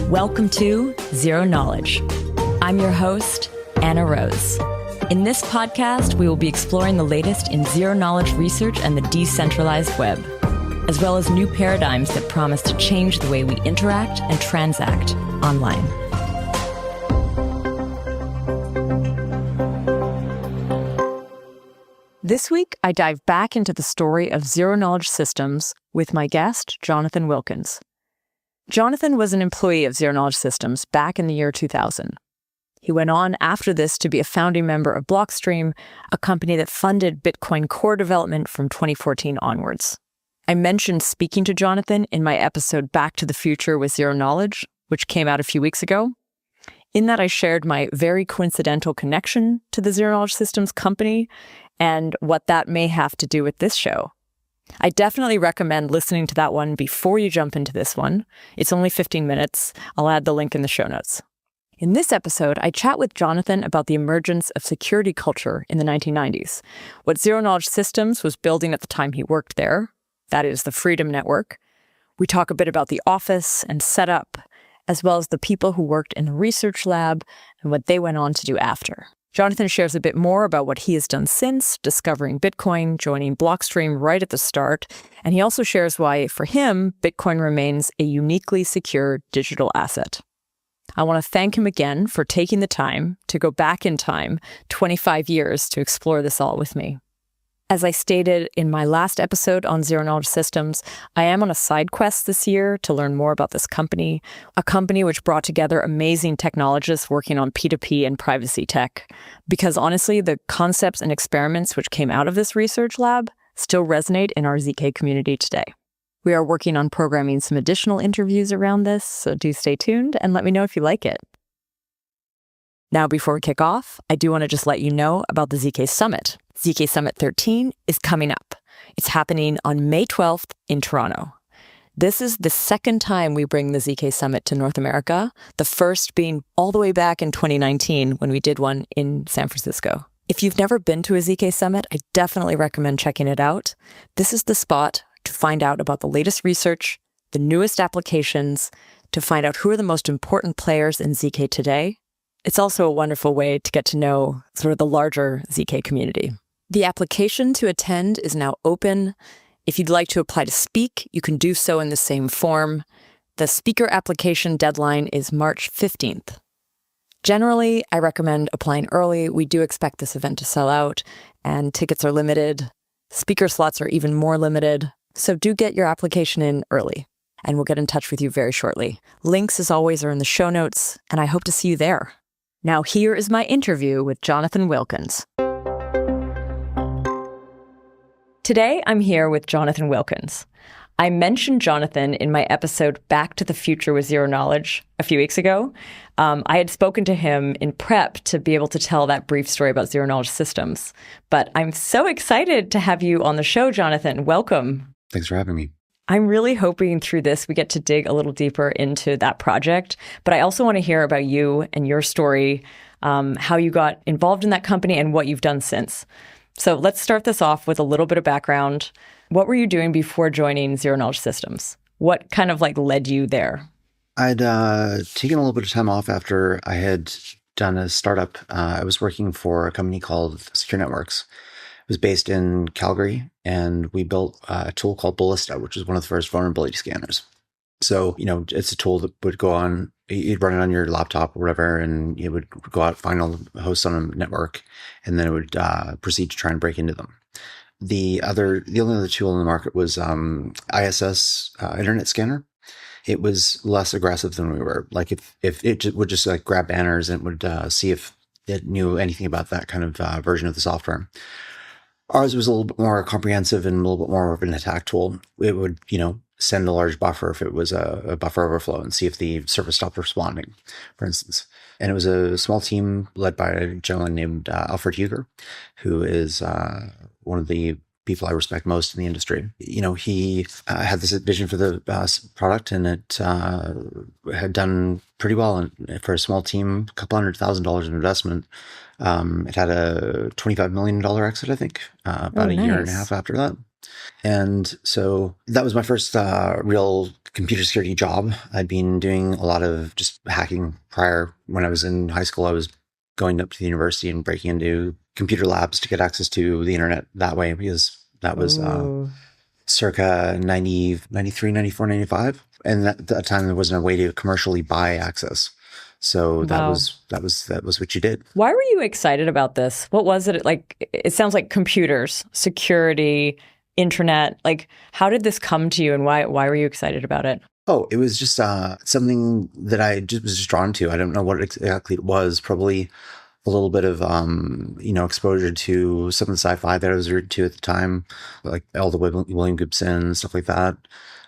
Welcome to Zero Knowledge. I'm your host, Anna Rose. In this podcast, we will be exploring the latest in zero-knowledge research and the decentralized web, as well as new paradigms that promise to change the way we interact and transact online. This week, I dive back into the story of zero-knowledge systems with my guest, Jonathan Wilkins. Jonathan was an employee of Zero Knowledge Systems back in the year 2000. He went on after this to be a founding member of Blockstream, a company that funded Bitcoin core development from 2014 onwards. I mentioned speaking to Jonathan in my episode Back to the Future with Zero Knowledge, which came out a few weeks ago. In that, I shared my very coincidental connection to the Zero Knowledge Systems company and what that may have to do with this show. I definitely recommend listening to that one before you jump into this one. It's only 15 minutes. I'll add the link in the show notes. In this episode, I chat with Jonathan about the emergence of security culture in the 1990s, what Zero Knowledge Systems was building at the time he worked there, that is the Freedom Network. We talk a bit about the office and setup, as well as the people who worked in the research lab and what they went on to do after. Jonathan shares a bit more about what he has done since discovering Bitcoin, joining Blockstream right at the start, and he also shares why, for him, Bitcoin remains a uniquely secure digital asset. I want to thank him again for taking the time to go back in time 25 years to explore this all with me. As I stated in my last episode on Zero Knowledge Systems, I am on a side quest this year to learn more about this company, a company which brought together amazing technologists working on P2P and privacy tech. Because honestly, the concepts and experiments which came out of this research lab still resonate in our ZK community today. We are working on programming some additional interviews around this, so do stay tuned and let me know if you like it. Now, before we kick off, I do want to just let you know about the ZK Summit. ZK Summit 13 is coming up. It's happening on May 12th in Toronto. This is the second time we bring the ZK Summit to North America, the first being all the way back in 2019 when we did one in San Francisco. If you've never been to a ZK Summit, I definitely recommend checking it out. This is the spot to find out about the latest research, the newest applications, to find out who are the most important players in ZK today. It's also a wonderful way to get to know sort of the larger ZK community. The application to attend is now open. If you'd like to apply to speak, you can do so in the same form. The speaker application deadline is March 15th. Generally, I recommend applying early. We do expect this event to sell out, and tickets are limited. Speaker slots are even more limited. So do get your application in early, and we'll get in touch with you very shortly. Links, as always, are in the show notes, and I hope to see you there. Now, here is my interview with Jonathan Wilkins. Today, I'm here with Jonathan Wilkins. I mentioned Jonathan in my episode Back to the Future with Zero Knowledge a few weeks ago. I had spoken to him in prep to be able to tell that brief story about Zero Knowledge Systems. But I'm so excited to have you on the show, Jonathan. Welcome. Thanks for having me. I'm really hoping through this we get to dig a little deeper into that project, but I also want to hear about you and your story, how you got involved in that company and what you've done since. So let's start this off with a little bit of background. What were you doing before joining Zero Knowledge Systems? What kind of led you there? I'd taken a little bit of time off after I had done a startup. I was working for a company called Secure Networks. It was based in Calgary, and we built a tool called Ballista, which was one of the first vulnerability scanners. So, it's a tool that would go on, you'd run it on your laptop or whatever, and it would go out, find all the hosts on a network, and then it would proceed to try and break into them. The only other tool in the market was ISS Internet Scanner. It was less aggressive than we were. If it would just grab banners and it would see if it knew anything about that kind of version of the software. Ours was a little bit more comprehensive and a little bit more of an attack tool. It would, send a large buffer if it was a buffer overflow and see if the service stopped responding, for instance. And it was a small team led by a gentleman named Alfred Huger, who is one of the people I respect most in the industry. He had this vision for the product, and it had done pretty well. And for a small team, a couple $100,000 in investment, it had a $25 million exit, I think, about a year and a half after that. And so that was my first real computer security job. I'd been doing a lot of just hacking prior. When I was in high school, I was going up to the university and breaking into computer labs to get access to the internet that way, because that was Ooh. circa 90, 93, 94, 95. And at that time, there wasn't a way to commercially buy access. So Wow. that was what you did. Why were you excited about this? What was it like? It sounds like computers, security, internet. Like, how did this come to you, and why were you excited about it? Oh, it was just something that I just was just drawn to. I don't know what exactly it was. Probably a little bit of exposure to some of the sci-fi that I was into at the time, like all the William Gibson, stuff like that.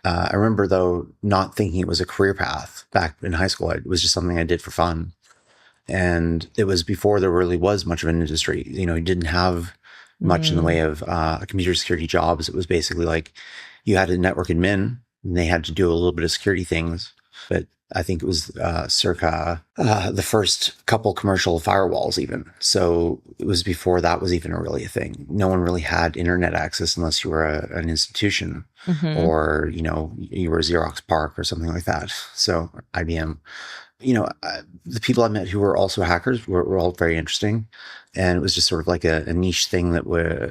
I remember though not thinking it was a career path back in high school. It was just something I did for fun. And it was before there really was much of an industry. You know, you didn't have much in the way of computer security jobs. It was basically like you had a network admin and they had to do a little bit of security things. But I think it was circa the first couple commercial firewalls even. So it was before that was even really a thing. No one really had internet access unless you were an institution or, you were Xerox PARC or something like that. So IBM. The people I met who were also hackers were all very interesting. And it was just sort of like a niche thing that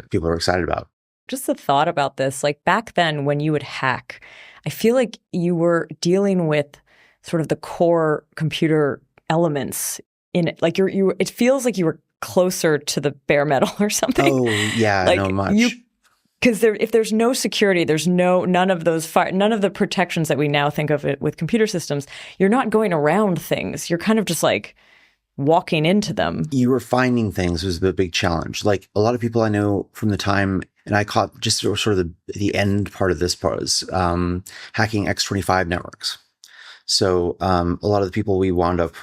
people were excited about. Just the thought about this, like back then when you would hack, I feel like you were dealing with sort of the core computer elements in it. Like it feels like you were closer to the bare metal or something. Oh, yeah, like no much. Because if there's no security, there's none of the protections that we now think of it with computer systems. You're not going around things. You're kind of just like walking into them. You were finding things was the big challenge. Like a lot of people I know from the time, and I caught just sort of the end part of this part was hacking X25 networks. So a lot of the people we wound up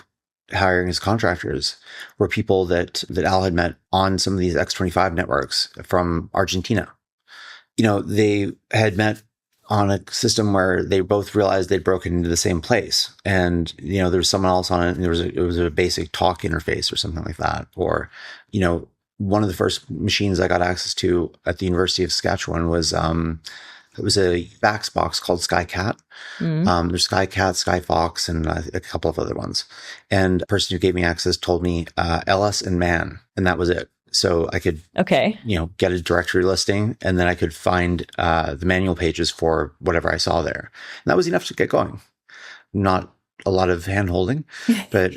hiring as contractors were people that Al had met on some of these X25 networks from Argentina. They had met on a system where they both realized they'd broken into the same place. And, there was someone else on it and it was a basic talk interface or something like that. Or, one of the first machines I got access to at the University of Saskatchewan was, it was a fax box called Skycat. There's Skycat, Skyfox, and a couple of other ones. And the person who gave me access told me LS and MAN, and that was it. So I could, get a directory listing, and then I could find the manual pages for whatever I saw there. And that was enough to get going. Not a lot of hand holding, but,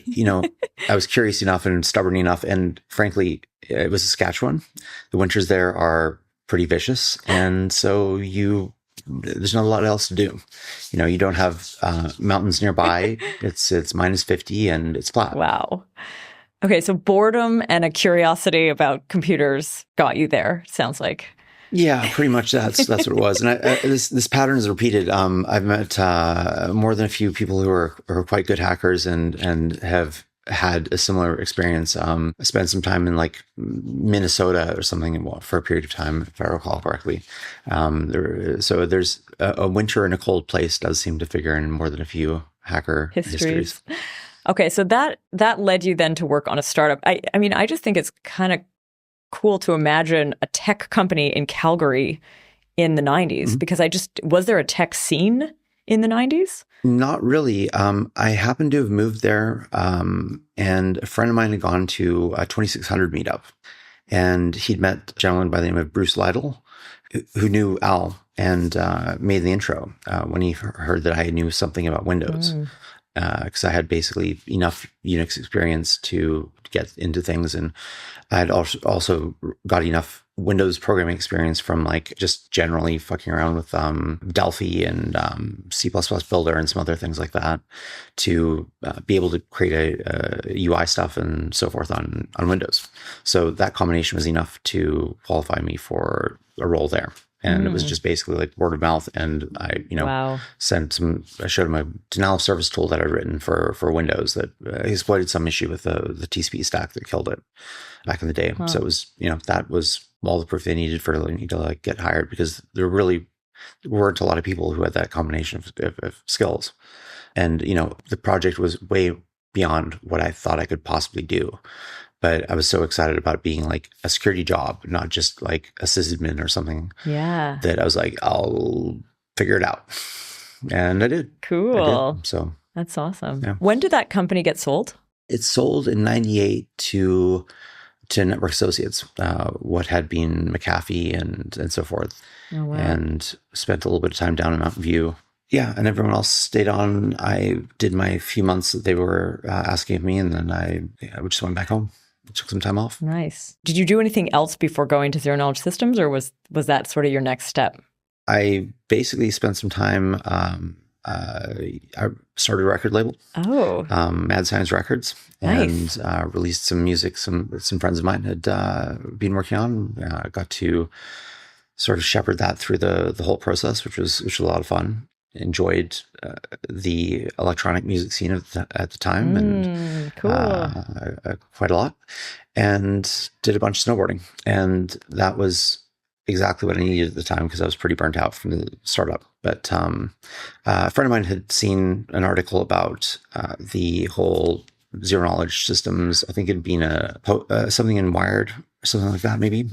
I was curious enough and stubborn enough. And frankly, it was Saskatchewan. The winters there are pretty vicious. And so there's not a lot else to do. You don't have mountains nearby. It's minus 50 and it's flat. Wow. Okay, so boredom and a curiosity about computers got you there, sounds like. Yeah, pretty much that's what it was. And this pattern is repeated. I've met more than a few people who are quite good hackers and have had a similar experience. I spent some time in like Minnesota or something for a period of time, if I recall correctly. So there's a winter in a cold place does seem to figure in more than a few hacker histories. Okay, so that led you then to work on a startup. I mean, I just think it's kind of cool to imagine a tech company in Calgary in the 90s, because was there a tech scene in the 90s? Not really. I happened to have moved there, and a friend of mine had gone to a 2600 meetup, and he'd met a gentleman by the name of Bruce Lytle, who knew Al and made the intro when he heard that I knew something about Windows. Because I had basically enough Unix experience to get into things. And I had also got enough Windows programming experience from like just generally fucking around with Delphi and C++ Builder and some other things like that to be able to create a UI stuff and so forth on Windows. So that combination was enough to qualify me for a role there. And it was just basically like word of mouth. And I, Wow. I showed him a denial of service tool that I'd written for Windows that exploited some issue with the TCP stack that killed it back in the day. So it was, that was all the proof they needed for me to like get hired, because there really weren't a lot of people who had that combination of skills. And, the project was way beyond what I thought I could possibly do. But I was so excited about it being like a security job, not just like a sysadmin or something, Yeah. that I was like, I'll figure it out. And I did. Cool. So That's awesome. Yeah. When did that company get sold? it sold in 98 to Network Associates, what had been McAfee and so forth. Oh, wow. And spent a little bit of time down in Mountain View. Yeah, and everyone else stayed on. I did my few months that they were asking of me, and then I just went back home. Took some time off. Nice. Did you do anything else before going to Zero Knowledge Systems, or was that sort of your next step? I basically spent some time. I started a record label, Mad Science Records, Nice. and released some music. Some friends of mine had been working on. I got to sort of shepherd that through the whole process, which was a lot of fun. Enjoyed the electronic music scene at the time, and Cool. quite a lot, and did a bunch of snowboarding, and that was exactly what I needed at the time because I was pretty burnt out from the startup. But a friend of mine had seen an article about the whole zero knowledge systems. I think it had been something in Wired or something like that, maybe.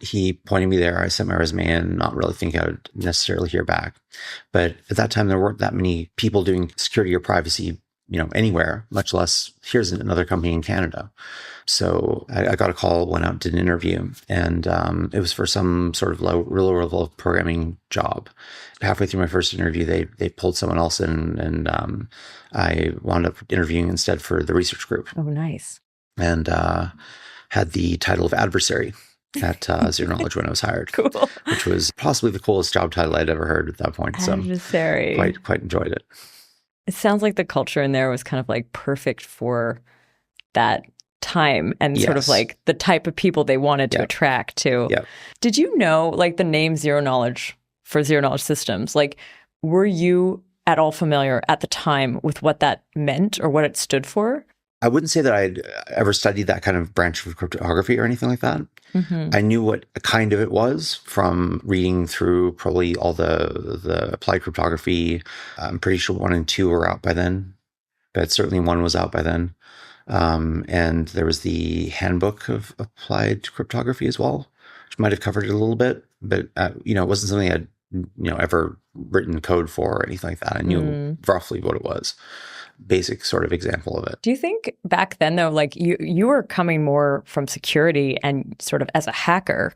He pointed me there. I sent my resume in, not really thinking I would necessarily hear back. But at that time, there weren't that many people doing security or privacy, anywhere, much less here's another company in Canada. So I got a call, went out, did an interview, and it was for some sort of low level of programming job. Halfway through my first interview, they pulled someone else in, and I wound up interviewing instead for the research group. Oh, nice. And had the title of adversary at Zero Knowledge when I was hired. Cool. Which was possibly the coolest job title I'd ever heard at that point. Adversary. So quite enjoyed it. It sounds like the culture in there was kind of like perfect for that time and sort of like the type of people they wanted to attract to. Yeah. Did you know like the name Zero Knowledge for Zero Knowledge Systems? Like, were you at all familiar at the time with what that meant or what it stood for? I wouldn't say that I'd ever studied that kind of branch of cryptography or anything like that. I knew what kind of it was from reading through probably all the applied cryptography. I'm pretty sure 1 and 2 were out by then, but certainly 1 was out by then. And there was the handbook of applied cryptography as well, which might have covered it a little bit, but it wasn't something I'd ever written code for or anything like that. I knew roughly what it was. Basic sort of example of it. Do you think back then, though, like you were coming more from security and sort of as a hacker,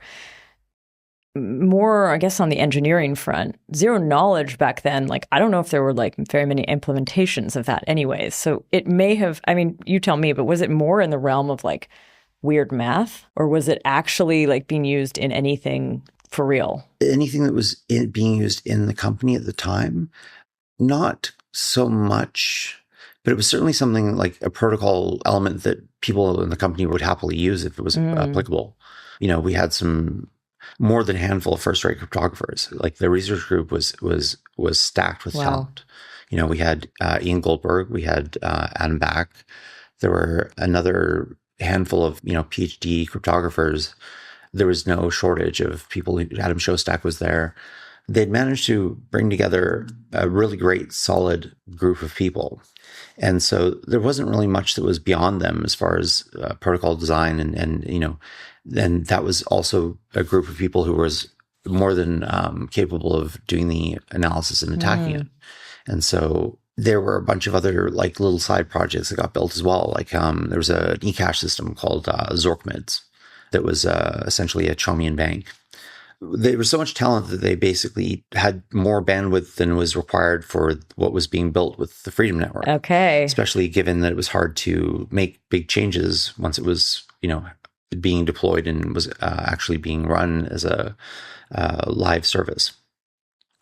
more, I guess, on the engineering front? Zero Knowledge back then, like, I don't know if there were like very many implementations of that anyways. So it may have, I mean, you tell me, but was it more in the realm of like weird math, or was it actually like being used in anything for real? Anything that was being used in the company at the time, not so much. But it was certainly something like a protocol element that people in the company would happily use if it was applicable. We had some more than a handful of first-rate cryptographers. Like the research group was stacked with talent. We had Ian Goldberg, we had Adam Back. There were another handful of PhD cryptographers. There was no shortage of people. Adam Shostak was there. They'd managed to bring together a really great, solid group of people. And so there wasn't really much that was beyond them as far as protocol design. And then that was also a group of people who was more than capable of doing the analysis and attacking it. And so there were a bunch of other like little side projects that got built as well. Like there was an eCash system called Zorkmids that was essentially a Chaumian bank. There was so much talent that they basically had more bandwidth than was required for what was being built with the Freedom Network. Okay. Especially given that it was hard to make big changes once it was, being deployed and was actually being run as a live service.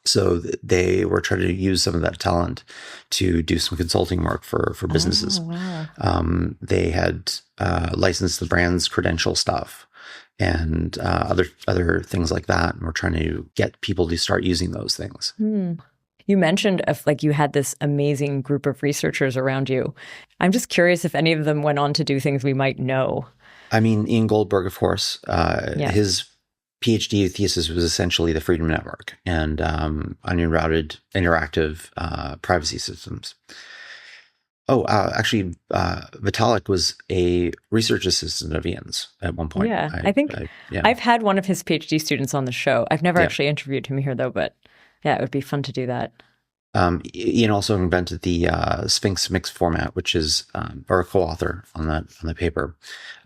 So they were trying to use some of that talent to do some consulting work for businesses. Oh, wow. They had licensed the brand's credential stuff and other things like that. And we're trying to get people to start using those things. You mentioned like you had this amazing group of researchers around you. I'm just curious if any of them went on to do things we might know. I mean, Ian Goldberg, of course, his PhD thesis was essentially the Freedom Network and onion-routed interactive privacy systems. Actually, Vitalik was a research assistant of Ian's at one point. Yeah, I think I've had one of his PhD students on the show. I've never actually interviewed him here, though, but yeah, it would be fun to do that. Ian also invented the Sphinx mix format, which is, or a co-author on the paper,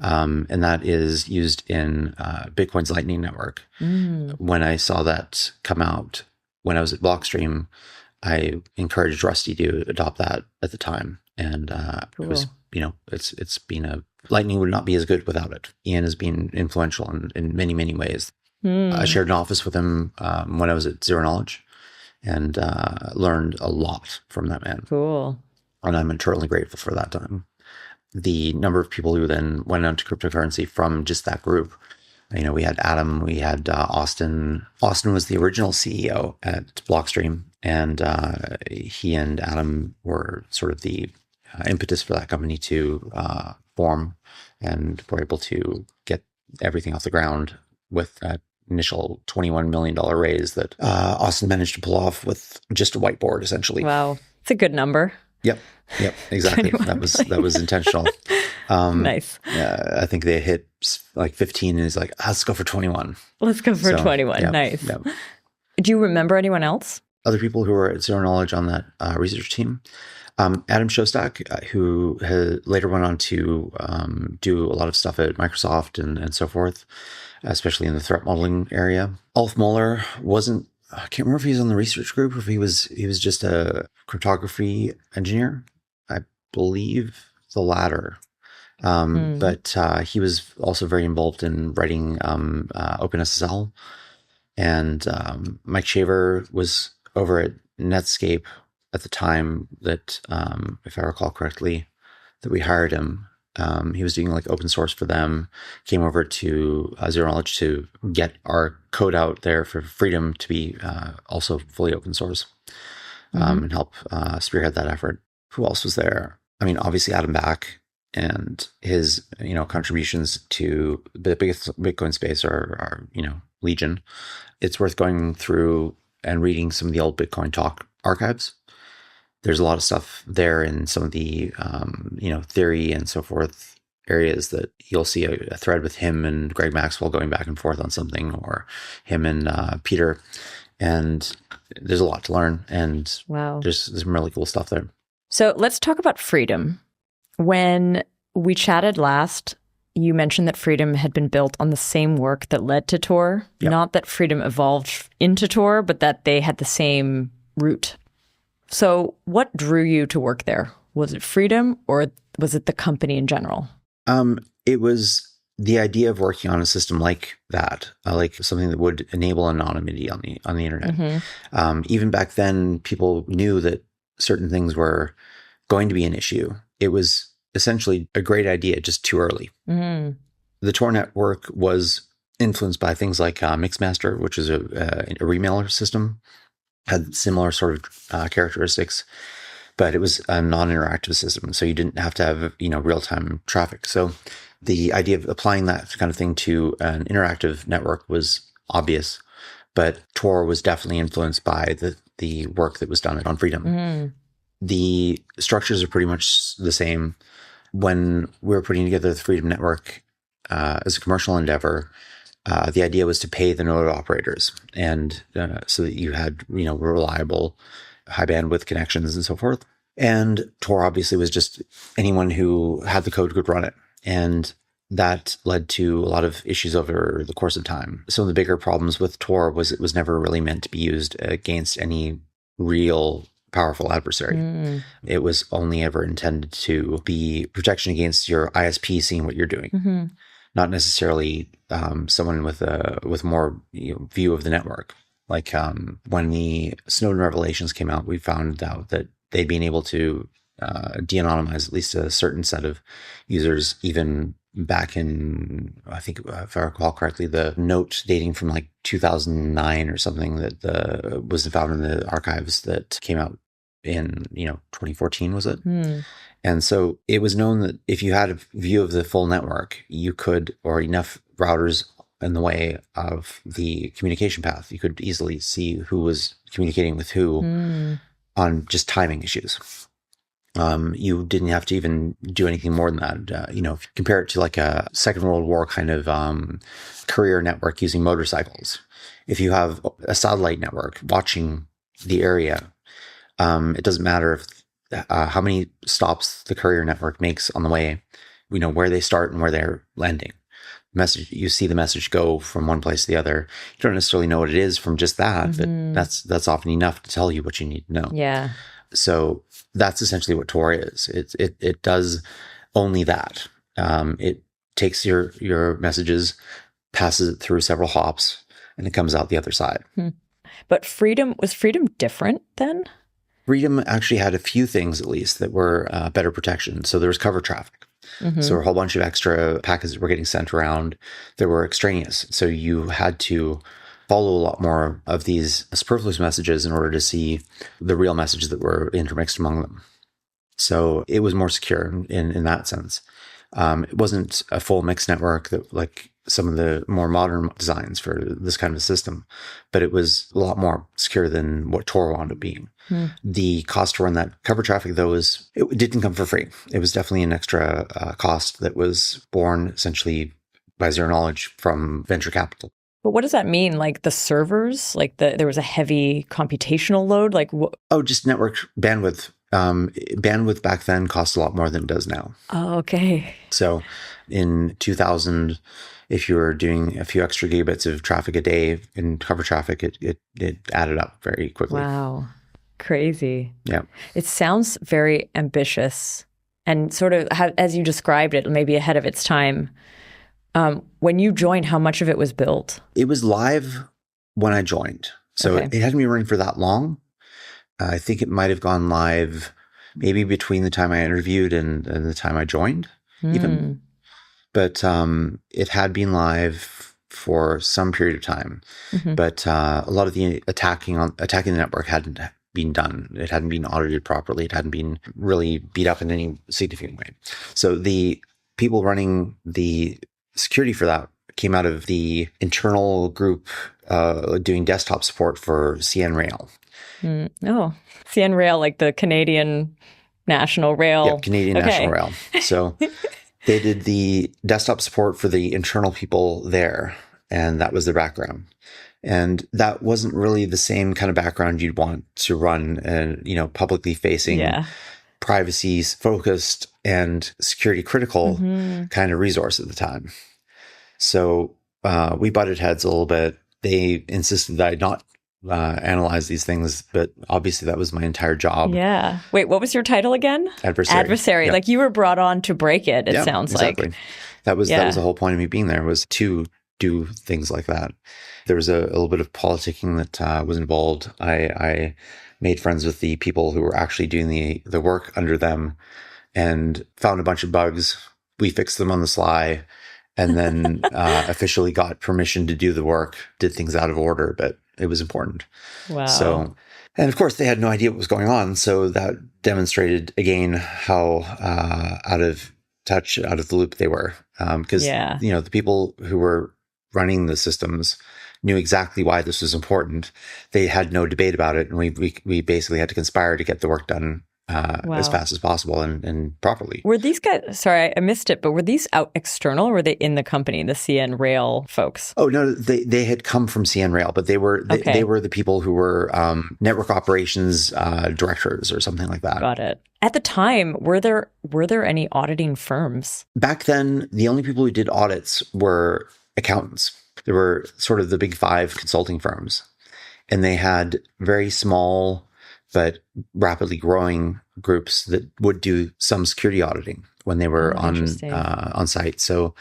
and that is used in Bitcoin's Lightning Network. When I saw that come out when I was at Blockstream, I encouraged Rusty to adopt that at the time, and it was, it's been Lightning would not be as good without it. Ian has been influential in many, many ways. I shared an office with him when I was at Zero Knowledge, and learned a lot from that man. Cool. And I'm eternally grateful for that time. The number of people who then went on to cryptocurrency from just that group. We had Adam, we had Austin. Austin was the original CEO at Blockstream, and he and Adam were sort of the impetus for that company to form, and were able to get everything off the ground with that initial $21 million raise that Austin managed to pull off with just a whiteboard, essentially. Wow. It's a good number. Yep, exactly. That was intentional. Nice. I think they hit like 15 and he's like, let's go for 21. Let's go for 21. Yeah, nice. Yeah. Do you remember anyone else? Other people who were at Zero Knowledge on that research team. Adam Shostak, who later went on to do a lot of stuff at Microsoft and so forth, especially in the threat modeling area. Ulf Moeller wasn't, I can't remember if he was on the research group or if he was just a cryptography engineer. I believe the latter. But he was also very involved in writing OpenSSL. And Mike Shaver was over at Netscape at the time that, if I recall correctly, that we hired him. He was doing like open source for them, came over to Zero Knowledge to get our code out there for Freedom to be also fully open source, and help spearhead that effort. Who else was there? I mean, obviously Adam Back and his, contributions to the biggest Bitcoin space are legion. It's worth going through and reading some of the old Bitcoin Talk archives. There's a lot of stuff there in some of the, theory and so forth areas that you'll see a thread with him and Greg Maxwell going back and forth on something, or him and Peter. And there's a lot to learn. And wow, there's some really cool stuff there. So let's talk about Freedom. When we chatted last, you mentioned that Freedom had been built on the same work that led to Tor. Yep. Not that Freedom evolved into Tor, but that they had the same root. So what drew you to work there? Was it Freedom, or was it the company in general? It was the idea of working on a system like that, like something that would enable anonymity on the internet. Mm-hmm. Even back then, people knew that certain things were going to be an issue. It was essentially a great idea, just too early. Mm-hmm. The Tor network was influenced by things like Mixmaster, which is a remailer system, had similar sort of characteristics, but it was a non-interactive system, so you didn't have to have real-time traffic. So the idea of applying that kind of thing to an interactive network was obvious, but Tor was definitely influenced by the work that was done on Freedom. Mm-hmm. The structures are pretty much the same. When we were putting together the Freedom Network as a commercial endeavor, the idea was to pay the node operators, and so that you had reliable, high bandwidth connections and so forth. And Tor obviously was just anyone who had the code could run it, and that led to a lot of issues over the course of time. Some of the bigger problems with Tor was it was never really meant to be used against any real powerful adversary. Mm. It was only ever intended to be protection against your ISP seeing what you're doing, mm-hmm. not necessarily someone with more view of the network. Like when the Snowden revelations came out, we found out that they'd been able to de-anonymize at least a certain set of users, even back in, I think, if I recall correctly, the note dating from like 2009 or something that was found in the archives that came out in 2014, was it? Mm. And so it was known that if you had a view of the full network, you could, or enough routers in the way of the communication path, you could easily see who was communicating with who on just timing issues. You didn't have to even do anything more than that. If you compare it to like a Second World War kind of courier network using motorcycles, if you have a satellite network watching the area, it doesn't matter if how many stops the courier network makes on the way, where they start and where they're landing. You see the message go from one place to the other. You don't necessarily know what it is from just that, but that's often enough to tell you what you need to know. Yeah. So that's essentially what Tor is. It does only that. It takes your messages, passes it through several hops, and it comes out the other side. But was Freedom different then? Freedom actually had a few things, at least, that were better protection. So there was cover traffic. So a whole bunch of extra packets that were getting sent around that were extraneous. So you had to follow a lot more of these superfluous messages in order to see the real messages that were intermixed among them. So it was more secure in that sense. It wasn't a full mixed network that like some of the more modern designs for this kind of a system, but it was a lot more secure than what Tor wound up being. The cost to run that cover traffic, though, it didn't come for free. It was definitely an extra cost that was borne essentially by Zero Knowledge from venture capital. But what does that mean? Like the servers, there was a heavy computational load? Just network bandwidth. Bandwidth back then cost a lot more than it does now. Oh, okay. So in 2000, if you were doing a few extra gigabits of traffic a day in cover traffic, it added up very quickly. Wow. Crazy. Yeah. It sounds very ambitious and sort of, as you described it, maybe ahead of its time. When you joined, how much of it was built? It was live when I joined. So it hadn't been running for that long. I think it might have gone live maybe between the time I interviewed and the time I joined, even. But it had been live for some period of time. But a lot of the attacking the network hadn't been done. It hadn't been audited properly. It hadn't been really beat up in any significant way. So the people running the security for that came out of the internal group doing desktop support for CN Rail. Oh, CN Rail, like the Canadian National Rail. Yeah, Canadian National Rail. So they did the desktop support for the internal people there, and that was their background. And that wasn't really the same kind of background you'd want to run a publicly facing, privacy focused and security critical kind of resource at the time. So we butted heads a little bit. They insisted that I not analyze these things, but obviously that was my entire job. Yeah. Wait, what was your title again? Adversary. Yep. Like you were brought on to break it, it sounds exactly. like. That was the whole point of me being there, was to do things like that. There was a little bit of politicking that was involved. I made friends with the people who were actually doing the work under them and found a bunch of bugs. We fixed them on the sly and then officially got permission to do the work, did things out of order, but it was important. Wow. So, and of course they had no idea what was going on. So that demonstrated again how out of touch, out of the loop they were. Because, the people who were running the systems knew exactly why this was important. They had no debate about it. And we basically had to conspire to get the work done as fast as possible and properly. Were these guys, sorry, I missed it, but were these out external or were they in the company, the CN Rail folks? Oh, no, they had come from CN Rail, but they were the people who were network operations directors or something like that. Got it. At the time, were there any auditing firms? Back then, the only people who did audits were accountants. There were sort of the big five consulting firms, and they had very small but rapidly growing groups that would do some security auditing when they were on site. So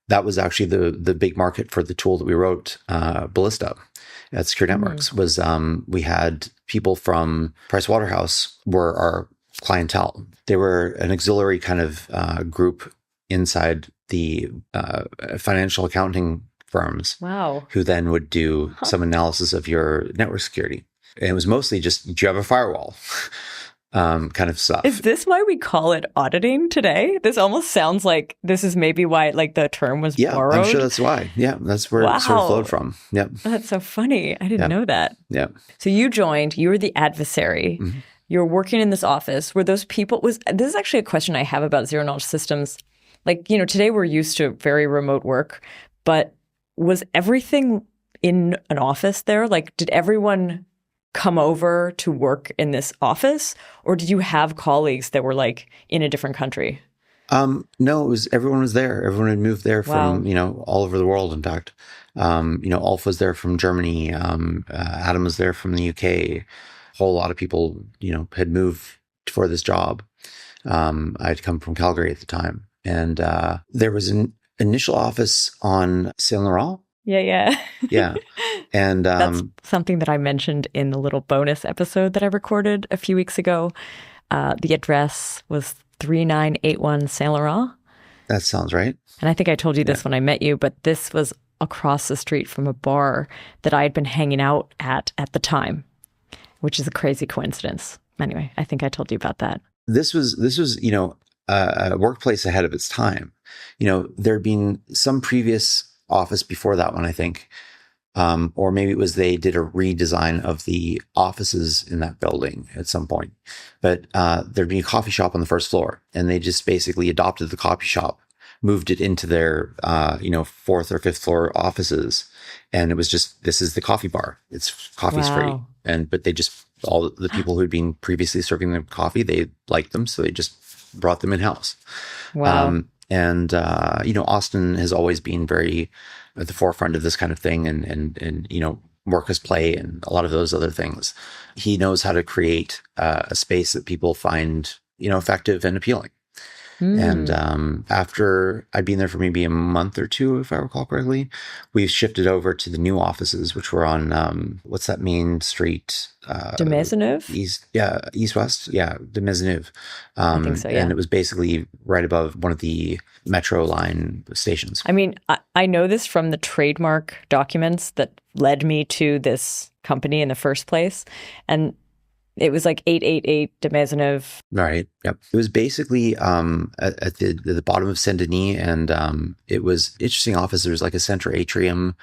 that was actually the big market for the tool that we wrote, Ballista at Secure Networks. Was we had people from Pricewaterhouse were our clientele. They were an auxiliary kind of group inside the financial accounting firms. Wow. Who then would do some analysis of your network security. And it was mostly just, do you have a firewall? Kind of stuff. Is this why we call it auditing today? This almost sounds like this is maybe why like the term was borrowed. I'm sure that's why. Yeah, that's where it sort of flowed from. Yep. That's so funny. I didn't know that. Yeah. So you joined, you were the adversary. you're working in this office. Were those people, this is actually a question I have about zero knowledge systems. Like, today we're used to very remote work, but was everything in an office there? Like, did everyone come over to work in this office, or did you have colleagues that were like in a different country? No, everyone was there. Everyone had moved there from, Wow. all over the world, in fact. Ulf was there from Germany. Adam was there from the UK. A whole lot of people, had moved for this job. I'd come from Calgary at the time. And there was an initial office on Saint Laurent. Yeah. Yeah. And that's something that I mentioned in the little bonus episode that I recorded a few weeks ago. The address was 3981 Saint Laurent. That sounds right. And I think I told you this when I met you, but this was across the street from a bar that I had been hanging out at the time, which is a crazy coincidence. Anyway, I think I told you about that. This was, a workplace ahead of its time. There'd been some previous office before that one, I think. Or maybe it was they did a redesign of the offices in that building at some point. But there'd be a coffee shop on the first floor, and they just basically adopted the coffee shop, moved it into their, fourth or fifth floor offices. And it was just, this is the coffee bar. It's coffee's free. But they just, all the people who'd been previously serving them coffee, they liked them. So they just brought them in-house. Wow. Austin has always been very at the forefront of this kind of thing, and work as play and a lot of those other things. He knows how to create a space that people find, effective and appealing. And after I'd been there for maybe a month or two, if I recall correctly, we shifted over to the new offices, which were on, what's that main street? De Maisonneuve? East-West. Yeah, De Maisonneuve. I think so, yeah. And it was basically right above one of the metro line stations. I mean, I know this from the trademark documents that led me to this company in the first place. And it was like 888 de Maisonneuve. Right. Yep. It was basically at the bottom of Saint Denis, and it was interesting office. There was like a center atrium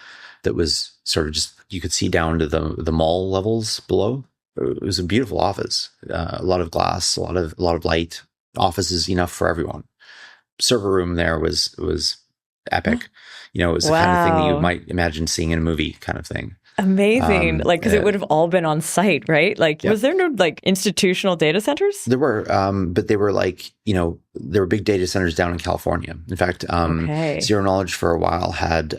that was sort of just, you could see down to the mall levels below. It was a beautiful office. A lot of glass, a lot of light. Offices enough for everyone. Server room there was epic. It was the kind of thing that you might imagine seeing in a movie, kind of thing. Amazing. Because it would have all been on site, right? Was there no institutional data centers? There were, but they were there were big data centers down in California. In fact, Zero Knowledge for a while had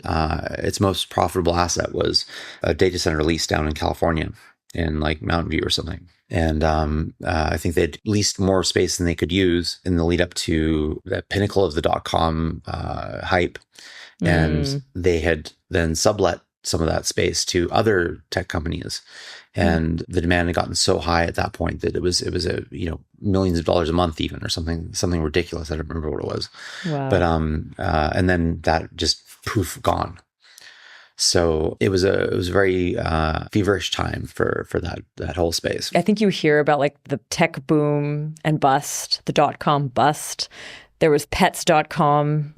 its most profitable asset was a data center lease down in California in Mountain View or something. And I think they'd leased more space than they could use in the lead up to the pinnacle of the .com hype. And they had then sublet some of that space to other tech companies, and the demand had gotten so high at that point that it was a millions of dollars a month even, or something ridiculous. I don't remember what it was. Wow. But and then that just poof, gone. So it was a very feverish time for that whole space. I think you hear about the tech boom and bust, the .com bust. There was pets.com.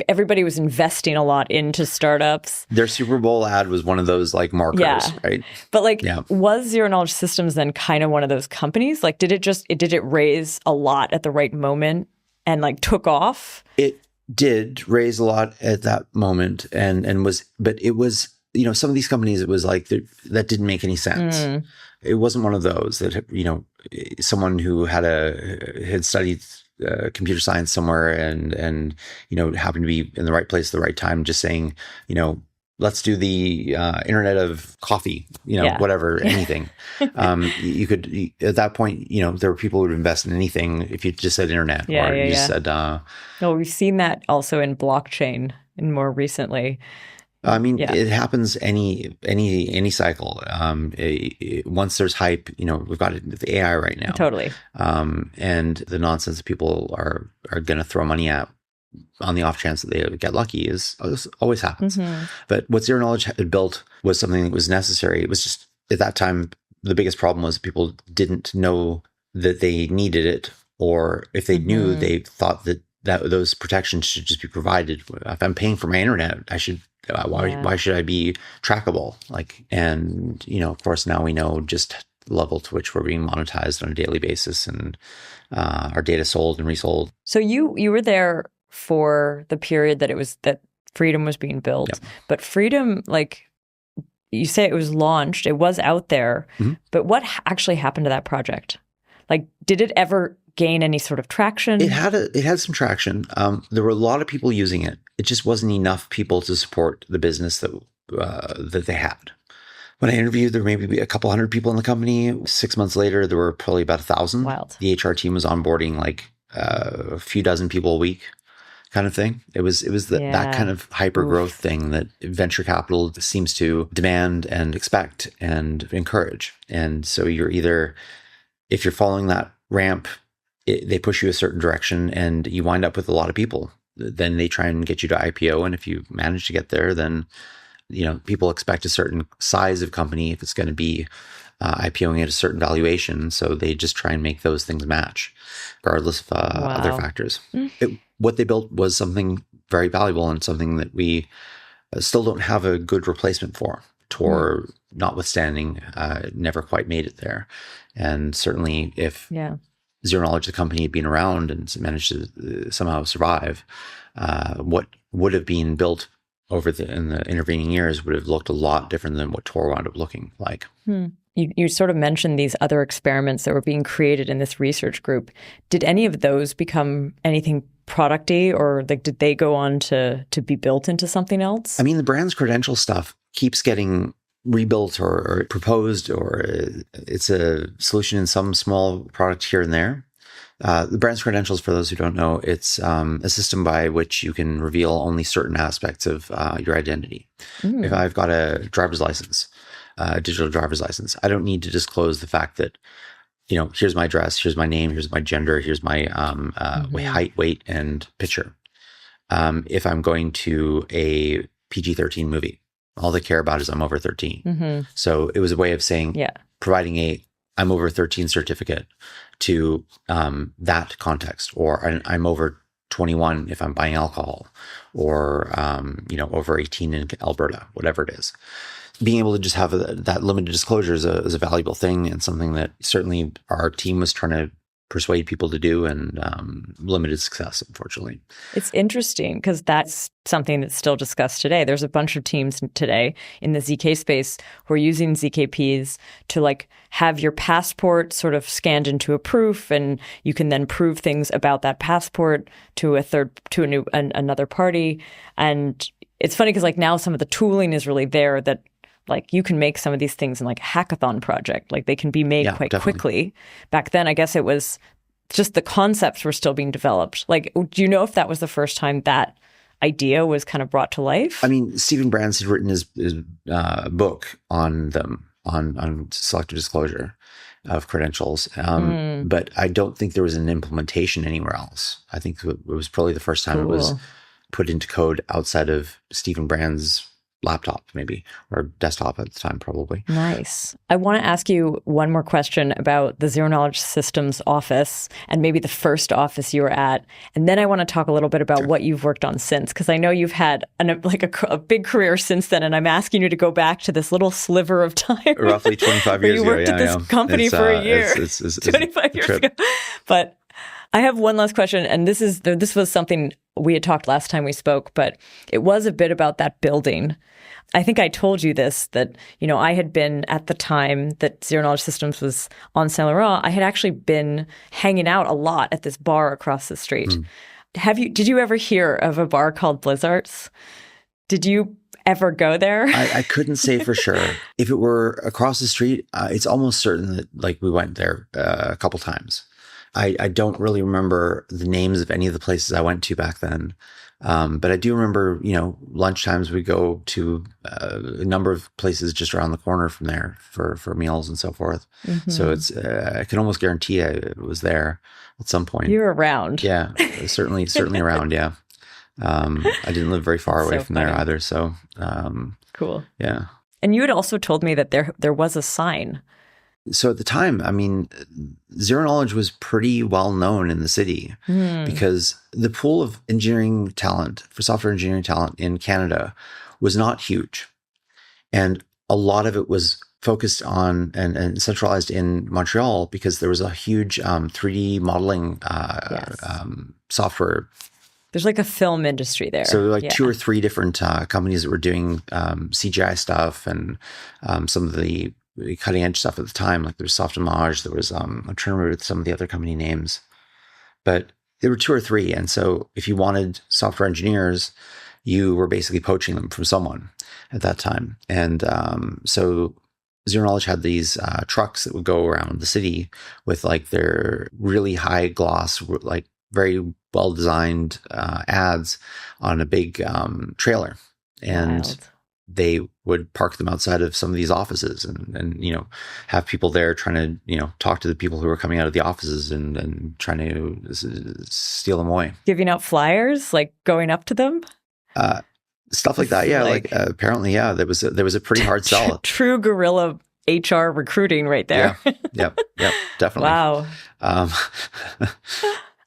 Everybody was investing a lot into startups. Their Super Bowl ad was one of those markers, right? But was Zero Knowledge Systems then kind of one of those companies? Did it raise a lot at the right moment and took off? It did raise a lot at that moment, but it was, some of these companies, it was that didn't make any sense. It wasn't one of those that, someone who had studied computer science somewhere and happened to be in the right place at the right time, just saying, let's do the internet of coffee, whatever, anything. You could, at that point, there were people who would invest in anything if you just said internet you just said. No, we've seen that also in blockchain and more recently. I mean, it happens any cycle. Once there's hype, we've got the AI right now. Totally. And the nonsense that people are going to throw money at on the off chance that they get lucky always happens. But what Zero Knowledge had built was something that was necessary. It was just, at that time, the biggest problem was people didn't know that they needed it, or if they knew, they thought that those protections should just be provided. If I'm paying for my internet, I should. Why should I be trackable? And of course, now we know just the level to which we're being monetized on a daily basis and our data sold and resold. So you were there for the period that Freedom was being built, Yep. but Freedom, like you say, it was launched, it was out there, but what actually happened to that project? Like, did it ever gain any sort of traction? It had some traction. There were a lot of people using it. It just wasn't enough people to support the business that they had. When I interviewed, there may be a couple hundred people in the company. 6 months later, there were probably about 1,000. Wild. The HR team was onboarding like a few dozen people a week, kind of thing. It was that kind of hyper growth thing that venture capital seems to demand and expect and encourage. And so you're either, if you're following that ramp, they push you a certain direction and you wind up with a lot of people. Then they try and get you to IPO. And if you manage to get there, then people expect a certain size of company if it's going to be IPOing at a certain valuation. So they just try and make those things match, regardless of other factors. What they built was something very valuable and something that we still don't have a good replacement for. Tor, notwithstanding, never quite made it there. And certainly if Zero Knowledge, the company, had been around and managed to somehow survive, what would have been built in the intervening years would have looked a lot different than what Tor wound up looking like. You sort of mentioned these other experiments that were being created in this research group. Did any of those become anything product-y, or like did they go on to be built into something else? I mean, the brand's credential stuff keeps getting rebuilt or proposed, or it's a solution in some small product here and there. The brand's credentials, for those who don't know, it's a system by which you can reveal only certain aspects of your identity. If I've got a driver's license, a digital driver's license, I don't need to disclose the fact that, here's my address, here's my name, here's my gender, here's my height, weight, and picture. If I'm going to a PG-13 movie, all they care about is I'm over 13. So it was a way of saying, providing a I'm over 13 certificate to that context, or I'm over 21 if I'm buying alcohol, or over 18 in Alberta, whatever it is. Being able to just have that limited disclosure is a valuable thing, and something that certainly our team was trying to persuade people to do, and limited success, unfortunately. It's interesting because that's something that's still discussed today. There's a bunch of teams today in the ZK space who are using ZKPs to have your passport sort of scanned into a proof, and you can then prove things about that passport to another party. And it's funny because now some of the tooling is really there that you can make some of these things in a hackathon project. They can be made quite quickly. Back then, I guess it was just the concepts were still being developed. Do you know if that was the first time that idea was kind of brought to life? I mean, Stephen Brands had written his book on them, on selective disclosure of credentials. But I don't think there was an implementation anywhere else. I think it was probably the first time it was put into code outside of Stephen Brand's laptop, maybe, or desktop at the time, probably. Nice. I want to ask you one more question about the Zero Knowledge Systems office, and maybe the first office you were at. And then I want to talk a little bit about what you've worked on since, because I know you've had a big career since then, and I'm asking you to go back to this little sliver of time. Roughly 25 years ago. You worked at this company for a year. It's 25 years ago. But I have one last question, and this was something we had talked last time we spoke, but it was a bit about that building. I think I told you this, that, I had been at the time that Zero Knowledge Systems was on Saint Laurent, I had actually been hanging out a lot at this bar across the street. Did you ever hear of a bar called Blizzards? Did you ever go there? I couldn't say for sure. If it were across the street, it's almost certain that we went there a couple times. I don't really remember the names of any of the places I went to back then. But I do remember, lunchtimes we go to a number of places just around the corner from there for meals and so forth. So it's, I can almost guarantee I was there at some point. You're around. Yeah, certainly around. Yeah. I didn't live very far away from there either. So, cool. Yeah. And you had also told me that there was a sign. So at the time, I mean, Zero Knowledge was pretty well known in the city because the pool of engineering talent, for software engineering talent in Canada, was not huge. And a lot of it was focused on and centralized in Montreal because there was a huge 3D modeling software. There's like a film industry there. So like 2 or 3 different companies that were doing CGI stuff and some of the cutting edge stuff at the time. Like there was Softimage, there was I'm trying to remember some of the other company names, but there were 2 or 3. And so if you wanted software engineers, you were basically poaching them from someone at that time. And so Zero Knowledge had these trucks that would go around the city with like their really high gloss, like very well designed ads on a big trailer. And Wild. they would park them outside of some of these offices and have people there trying to, talk to the people who were coming out of the offices and trying to steal them away. Giving out flyers, like going up to them? Stuff like that. Yeah. Apparently, yeah, there was a pretty hard sell. True guerrilla HR recruiting right there. Yeah. Yep. Definitely. Wow.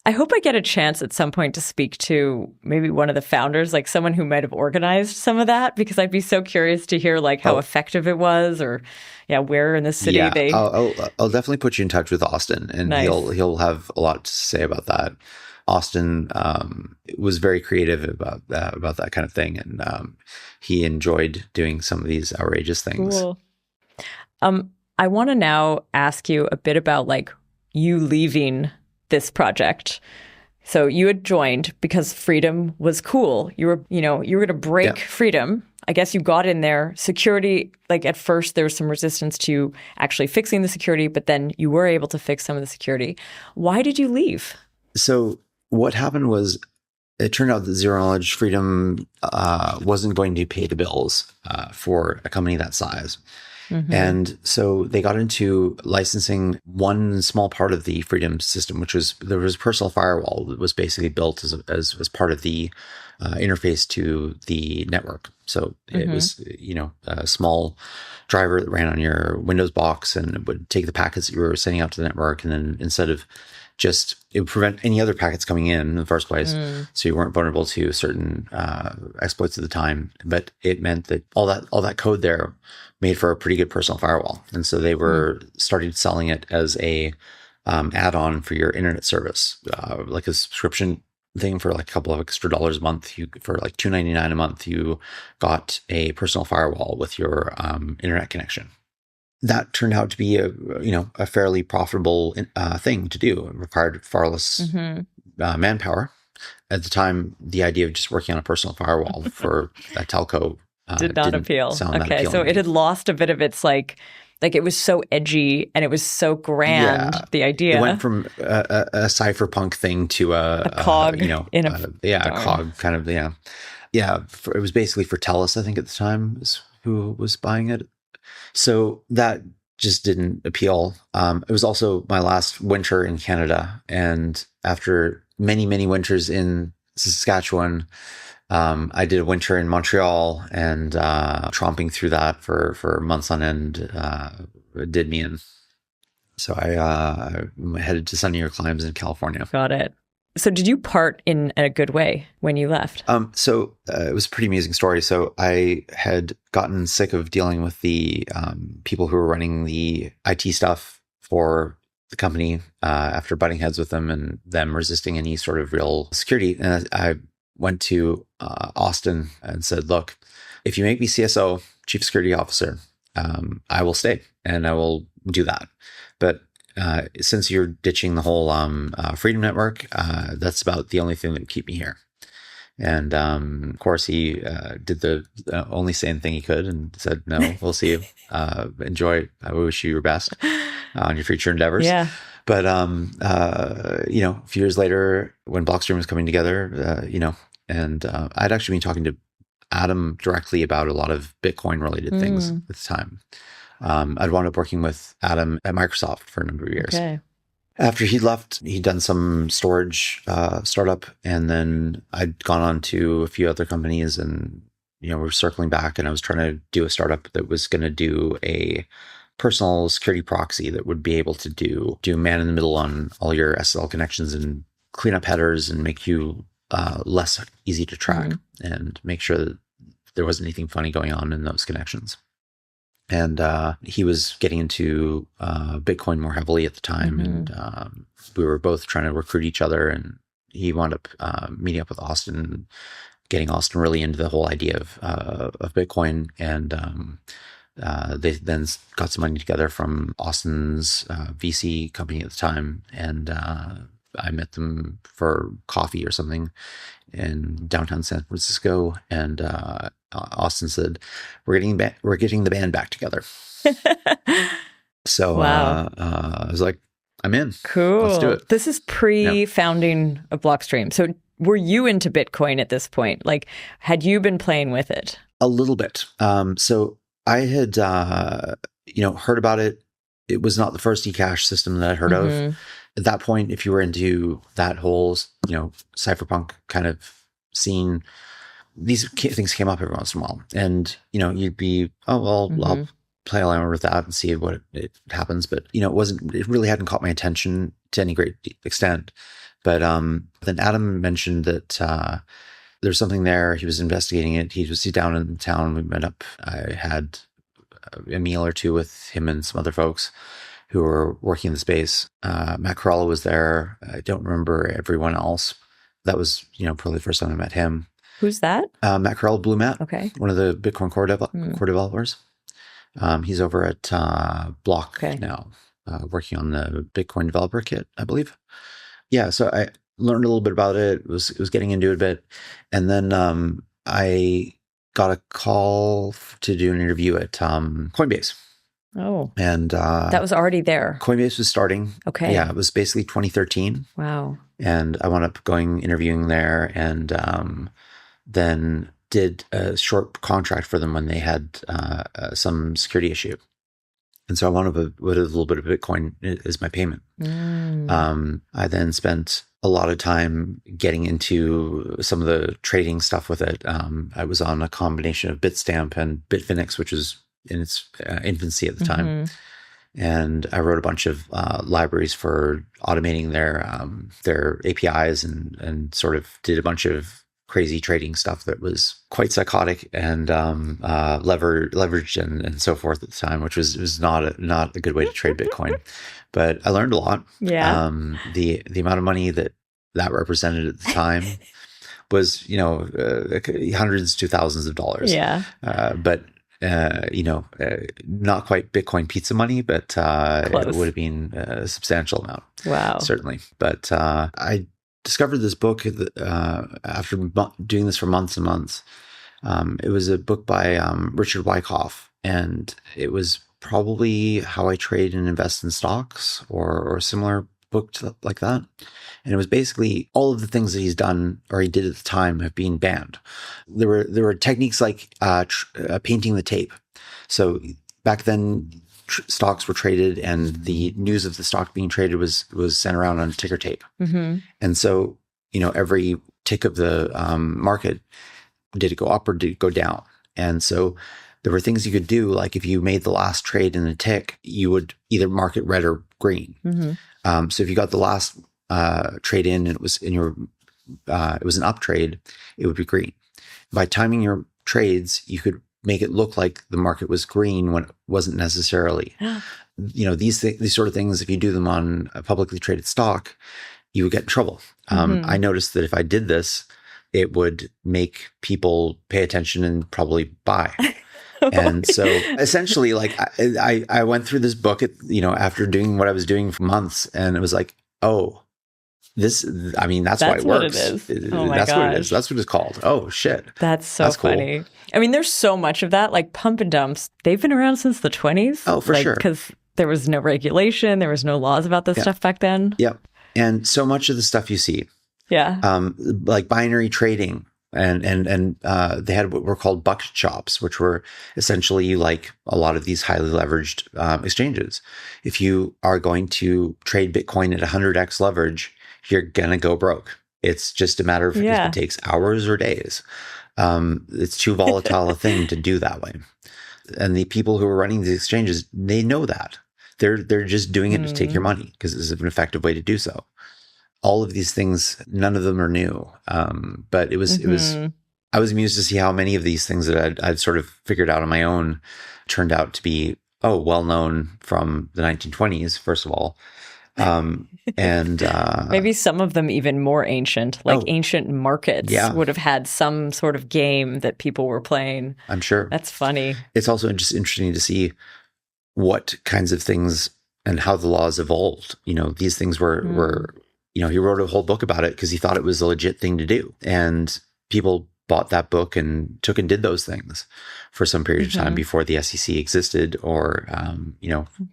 I hope I get a chance at some point to speak to maybe one of the founders, like someone who might have organized some of that, because I'd be so curious to hear like how effective it was, or where in the city they. I'll definitely put you in touch with Austin, and Nice. he'll have a lot to say about that. Austin was very creative about that kind of thing, and he enjoyed doing some of these outrageous things. Cool. I want to now ask you a bit about like you leaving this project. So you had joined because freedom was cool. You were going to break freedom. I guess you got in there. Security, like at first there was some resistance to actually fixing the security, but then you were able to fix some of the security. Why did you leave? So what happened was it turned out that Zero Knowledge Freedom wasn't going to pay the bills for a company that size. Mm-hmm. And so they got into licensing one small part of the Freedom system, which was there was a personal firewall that was basically built as part of the interface to the network. So it was, a small driver that ran on your Windows box and it would take the packets that you were sending out to the network. And then instead of it would prevent any other packets coming in the first place. So you weren't vulnerable to certain exploits at the time. But it meant that all that code there made for a pretty good personal firewall. And so they were started selling it as a add-on for your internet service, like a subscription thing for like a couple of extra dollars a month. For like $2.99 a month, you got a personal firewall with your internet connection. That turned out to be a fairly profitable thing to do. It required far less manpower. At the time, the idea of just working on a personal firewall for a telco did not appeal. Okay, so it had lost a bit of its like it was so edgy and it was so grand. Yeah. The idea. It went from a cypherpunk thing to a cog in a cog kind of yeah. It was basically for TELUS, I think, at the time, who was buying it. So that just didn't appeal. It was also my last winter in Canada. And after many, many winters in Saskatchewan, I did a winter in Montreal, and tromping through that for months on end did me in. So I headed to sunnier climes in California. Got it. So did you part in a good way when you left? So it was a pretty amusing story. So I had gotten sick of dealing with the people who were running the IT stuff for the company after butting heads with them and them resisting any sort of real security. And I went to Austin and said, look, if you make me CSO, Chief Security Officer, I will stay and I will do that. But since you're ditching the whole Freedom Network, that's about the only thing that would keep me here. And of course, he did the only sane thing he could and said, no, we'll see you. Enjoy. I wish you your best on your future endeavors. Yeah. But, a few years later, when Blockstream was coming together, and I'd actually been talking to Adam directly about a lot of Bitcoin related things at the time. I'd wound up working with Adam at Microsoft for a number of years. Okay. After he left, he'd done some storage startup, and then I'd gone on to a few other companies, and we were circling back, and I was trying to do a startup that was going to do a personal security proxy that would be able to do man in the middle on all your SSL connections and clean up headers and make you less easy to track and make sure that there wasn't anything funny going on in those connections. And he was getting into Bitcoin more heavily at the time. And we were both trying to recruit each other. And he wound up meeting up with Austin, getting Austin really into the whole idea of Bitcoin. And they then got some money together from Austin's VC company at the time. And I met them for coffee or something in downtown San Francisco. And Austin said, we're getting the band back together. So Wow. I was like, I'm in. Cool. Let's do it. This is pre-founding of Blockstream. So were you into Bitcoin at this point? Like, had you been playing with it? A little bit. So I had, heard about it. It was not the first eCash system that I'd heard of. At that point, if you were into that whole, cypherpunk kind of scene, these things came up every once in a while. And, you'd be, I'll play around with that and see what it happens. But, it really hadn't caught my attention to any great extent. But then Adam mentioned that there's something there. He was investigating it. He was down in town. We met up. I had a meal or two with him and some other folks who were working in the space. Matt Corella was there. I don't remember everyone else. That was, probably the first time I met him. Who's that? Matt Corella, Blue Matt. Okay. One of the Bitcoin core developers. He's over at Block now, working on the Bitcoin developer kit, I believe. Yeah, so I learned a little bit about it. Was getting into it a bit, and then I got a call to do an interview at Coinbase. Oh, and that was already there. Coinbase was starting. Okay, yeah, it was basically 2013. Wow. And I wound up interviewing there, and then did a short contract for them when they had some security issue. And so I wound up with a little bit of Bitcoin as my payment. I then spent a lot of time getting into some of the trading stuff with it. I was on a combination of Bitstamp and Bitfinex, which was in its infancy at the time. And I wrote a bunch of libraries for automating their APIs and sort of did a bunch of crazy trading stuff that was quite psychotic and leveraged and so forth at the time, which was not a good way to trade Bitcoin. But I learned a lot. Yeah. The amount of money that represented at the time was, hundreds to thousands of dollars. Yeah. But not quite Bitcoin pizza money, but it would have been a substantial amount. Wow. Certainly. But I discovered this book after doing this for months and months. It was a book by Richard Wyckoff, and it was probably How I Trade and Invest in Stocks or a similar book like that. And it was basically all of the things that he's done or he did at the time have been banned. There were techniques like painting the tape. So back then, stocks were traded, and the news of the stock being traded was sent around on ticker tape. And so, every tick of the market, did it go up or did it go down? And so there were things you could do, like if you made the last trade in a tick, you would either mark it red or green. So if you got the last trade in and it was it was an up trade, it would be green. By timing your trades, you could make it look like the market was green when it wasn't necessarily. These sort of things, if you do them on a publicly traded stock, you would get in trouble. I noticed that if I did this, it would make people pay attention and probably buy. And so essentially, like I went through this book after doing what I was doing for months, and it was like, oh, that's why it works. What it is. Oh my That's gosh. what it is. That's what it's called. Oh shit. That's cool. funny. I mean, there's so much of that, like pump and dumps. They've been around since the 20s. Oh, for sure. Because there was no regulation, there was no laws about this stuff back then. Yep. And so much of the stuff you see. Yeah. Like binary trading. And they had what were called bucket shops, which were essentially like a lot of these highly leveraged exchanges. If you are going to trade Bitcoin at 100x leverage, you're going to go broke. It's just a matter of if it takes hours or days. It's too volatile a thing to do that way. And the people who are running these exchanges, they know that. They're just doing it to take your money because it's an effective way to do so. All of these things, none of them are new. But it was I was amused to see how many of these things that I'd sort of figured out on my own turned out to be, well known from the 1920s, first of all. And maybe some of them even more ancient, like ancient markets would have had some sort of game that people were playing. I'm sure. That's funny. It's also just interesting to see what kinds of things and how the laws evolved. These things were he wrote a whole book about it because he thought it was a legit thing to do. And people bought that book and took and did those things for some period of time before the SEC existed or,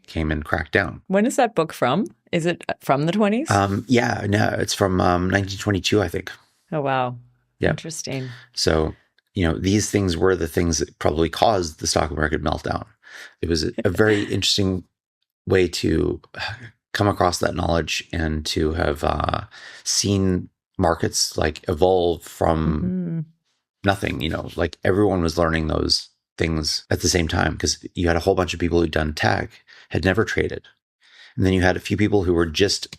came and cracked down. When is that book from? Is it from the 20s? Yeah, no, it's from 1922, I think. Oh, wow. Yeah. Interesting. So, these things were the things that probably caused the stock market meltdown. It was a very interesting way to come across that knowledge and to have seen markets like evolve from nothing, like everyone was learning those things at the same time because you had a whole bunch of people who'd done tech, had never traded. And then you had a few people who were just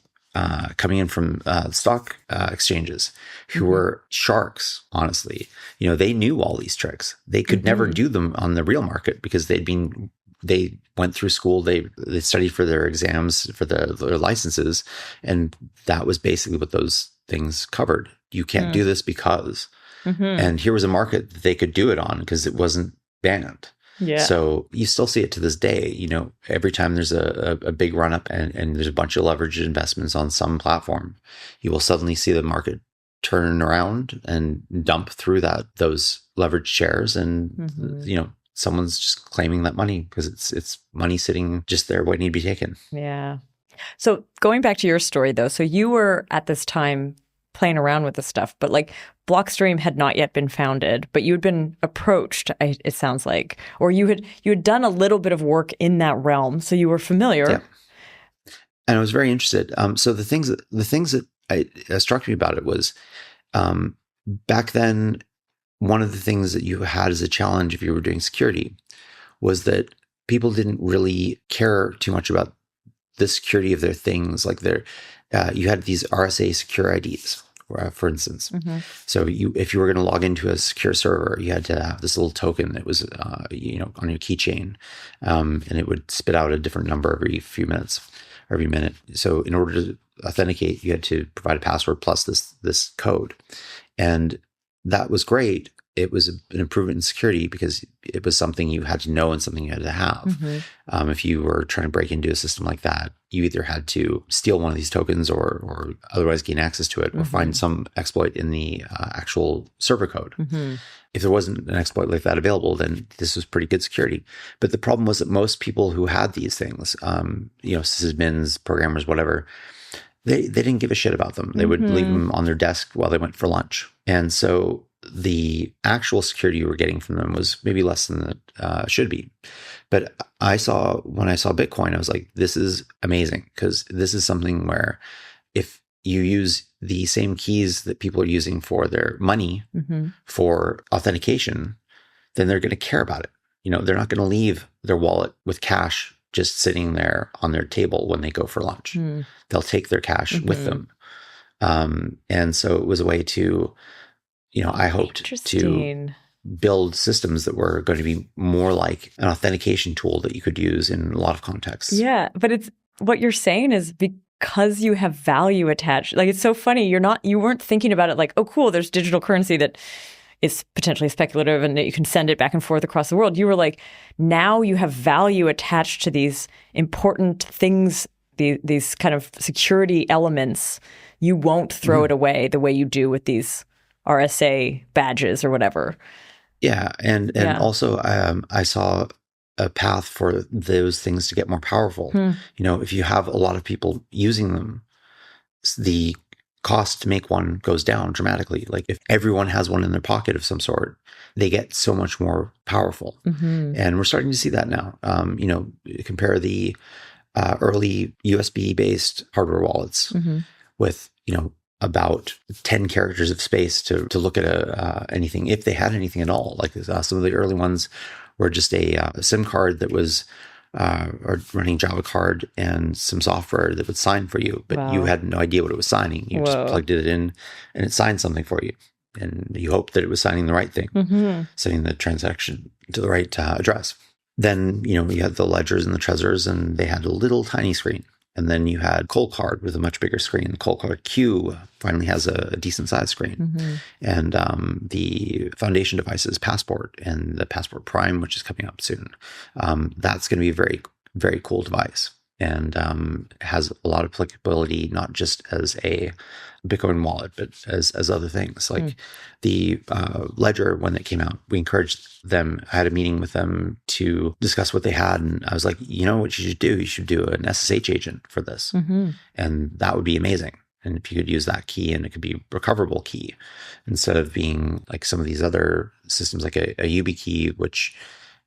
coming in from stock exchanges who were sharks, honestly. They knew all these tricks. They could never do them on the real market because they went through school, they studied for their exams, for their licenses, and that was basically what those things covered. You can't do this because... And here was a market that they could do it on because it wasn't banned. Yeah. So you still see it to this day. Every time there's a big run up and there's a bunch of leveraged investments on some platform, you will suddenly see the market turn around and dump through those leveraged shares. And, someone's just claiming that money because it's money sitting just there waiting to be taken. Yeah. So going back to your story, though, so you were at this time playing around with this stuff, but like Blockstream had not yet been founded, but you had been approached, it sounds like, or you had done a little bit of work in that realm, so you were familiar. Yeah. And I was very interested. So the things that struck me about it was back then, one of the things that you had as a challenge if you were doing security was that people didn't really care too much about the security of their things. Like you had these RSA secure IDs, for instance. So if you were going to log into a secure server, you had to have this little token that was, on your keychain, and it would spit out a different number every few minutes, or every minute. So in order to authenticate, you had to provide a password plus this code, and that was great. It was an improvement in security because it was something you had to know and something you had to have. If you were trying to break into a system like that, you either had to steal one of these tokens or otherwise gain access to it or find some exploit in the actual server code. If there wasn't an exploit like that available, then this was pretty good security. But the problem was that most people who had these things, sysadmins, programmers, whatever, they didn't give a shit about them. They would leave them on their desk while they went for lunch. And so the actual security you were getting from them was maybe less than it should be. But when I saw Bitcoin, I was like, this is amazing because this is something where if you use the same keys that people are using for their money for authentication, then they're going to care about it. They're not going to leave their wallet with cash just sitting there on their table when they go for lunch. They'll take their cash with them. And so it was a way to, I hoped to build systems that were going to be more like an authentication tool that you could use in a lot of contexts. Yeah, but it's what you're saying is because you have value attached. Like, it's so funny. You weren't thinking about it like, oh, cool, there's digital currency that is potentially speculative and that you can send it back and forth across the world. You were like, now you have value attached to these important things, these kind of security elements. You won't throw it away the way you do with these RSA badges or whatever. Yeah. And also I saw a path for those things to get more powerful. If you have a lot of people using them, the cost to make one goes down dramatically. Like if everyone has one in their pocket of some sort, they get so much more powerful. And we're starting to see that now. Compare the early USB-based hardware wallets with, about 10 characters of space to look at anything, if they had anything at all. Like some of the early ones were just a SIM card that was or running Java card and some software that would sign for you, but you had no idea what it was signing. You just plugged it in and it signed something for you. And you hope that it was signing the right thing, sending the transaction to the right address. Then, you had the ledgers and the Trezors, and they had a little tiny screen. And then you had Cold Card with a much bigger screen. The Cold Card Q finally has a decent sized screen. And the foundation devices, Passport and the Passport Prime, which is coming up soon. That's going to be a very, very cool device, and has a lot of applicability, not just as a Bitcoin wallet, but as other things. Like the Ledger, when it came out, we encouraged them. I had a meeting with them to discuss what they had. And I was like, what you should do? You should do an SSH agent for this. And that would be amazing. And if you could use that key, and it could be a recoverable key instead of being like some of these other systems, like a YubiKey, which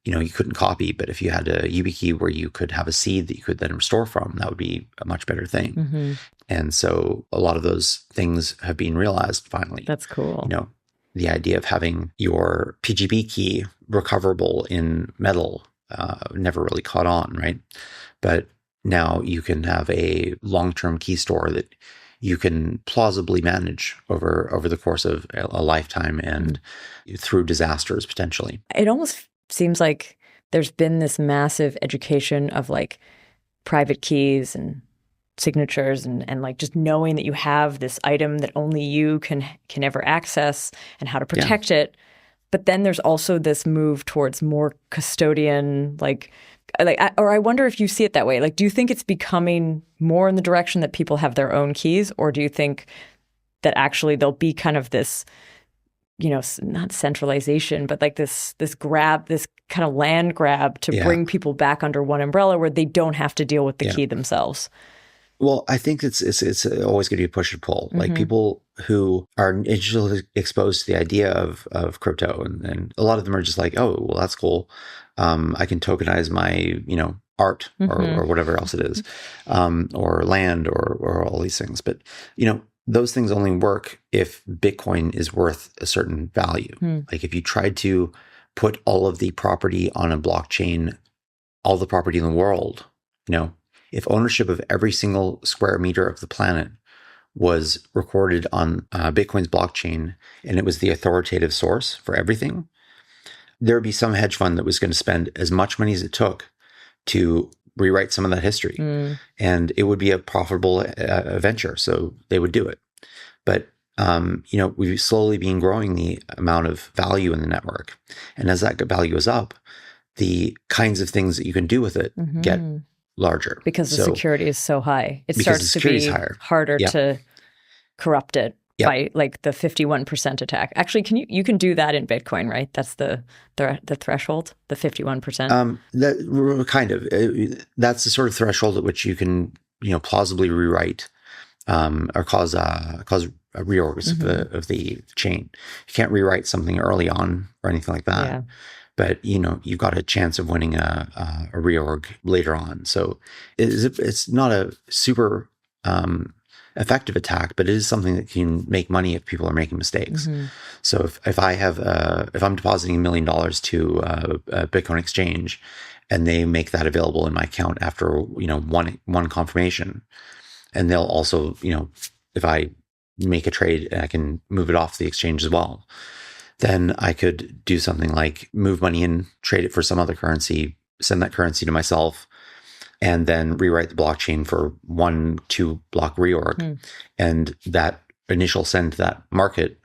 you couldn't copy, but if you had a YubiKey where you could have a seed that you could then restore from, that would be a much better thing. And so a lot of those things have been realized finally. That's cool. The idea of having your PGP key recoverable in metal never really caught on, right? But now you can have a long-term key store that you can plausibly manage over the course of a lifetime and through disasters potentially. It almost seems like there's been this massive education of like private keys and signatures and like just knowing that you have this item that only you can ever access and how to protect it. But then there's also this move towards more custodian, or I wonder if you see it that way. Like, do you think it's becoming more in the direction that people have their own keys, or do you think that actually there'll be kind of this, not centralization, but like this kind of land grab to bring people back under one umbrella where they don't have to deal with the key themselves? Well, I think it's always going to be push and pull. Like people who are initially exposed to the idea of crypto, and a lot of them are just like, oh, well, that's cool. I can tokenize my, art or whatever else it is, or land or all these things. But, those things only work if Bitcoin is worth a certain value. Like if you tried to put all of the property on a blockchain, all the property in the world, if ownership of every single square meter of the planet was recorded on Bitcoin's blockchain and it was the authoritative source for everything, there would be some hedge fund that was going to spend as much money as it took to rewrite some of that history. And it would be a profitable venture. So they would do it. But, we've slowly been growing the amount of value in the network. And as that value goes up, the kinds of things that you can do with it get larger. Because the security is so high. It starts to be harder to corrupt it by like the 51% attack. Actually, you can do that in Bitcoin, right? That's the threshold, the 51%. That kind of that's the sort of threshold at which you can plausibly rewrite or cause reorgs of the chain. You can't rewrite something early on or anything like that. Yeah. But you've got a chance of winning a reorg later on. So it's not a super effective attack, but it is something that can make money if people are making mistakes. So if I'm depositing $1 million to a Bitcoin exchange, and they make that available in my account after one confirmation, and they'll also if I make a trade, I can move it off the exchange as well. Then I could do something like move money in, trade it for some other currency, send that currency to myself, and then rewrite the blockchain for 1-2 block reorg. And that initial send to that market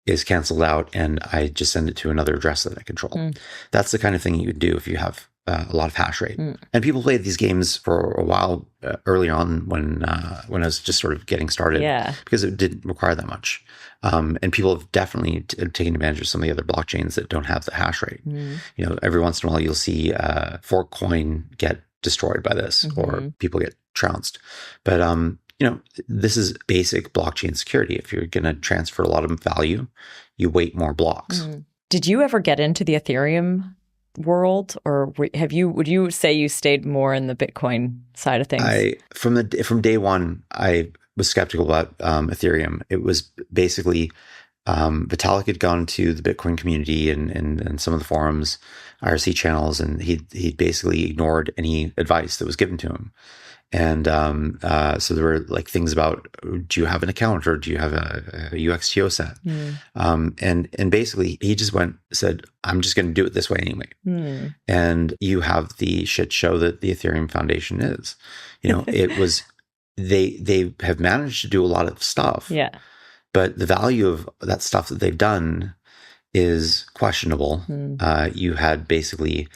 is canceled out, and I just send it to another address that I control. That's the kind of thing you would do if you have a lot of hash rate. And people played these games for a while early on when I was just sort of getting started, because it didn't require that much. And people have definitely taken advantage of some of the other blockchains that don't have the hash rate. Every once in a while you'll see fork coin get destroyed by this, or people get trounced. But this is basic blockchain security. If you're going to transfer a lot of value, you wait more blocks. Did you ever get into the Ethereum world, or would you say you stayed more in the Bitcoin side of things? From day one, I was skeptical about Ethereum. It was basically Vitalik had gone to the Bitcoin community and some of the forums, IRC channels, and he basically ignored any advice that was given to him. And so there were like things about, do you have an account or do you have a UXTO set? And basically he just said, I'm just going to do it this way anyway. And you have the shit show that the Ethereum Foundation is. It was, they have managed to do a lot of stuff. Yeah. But the value of that stuff that they've done is questionable. You had basically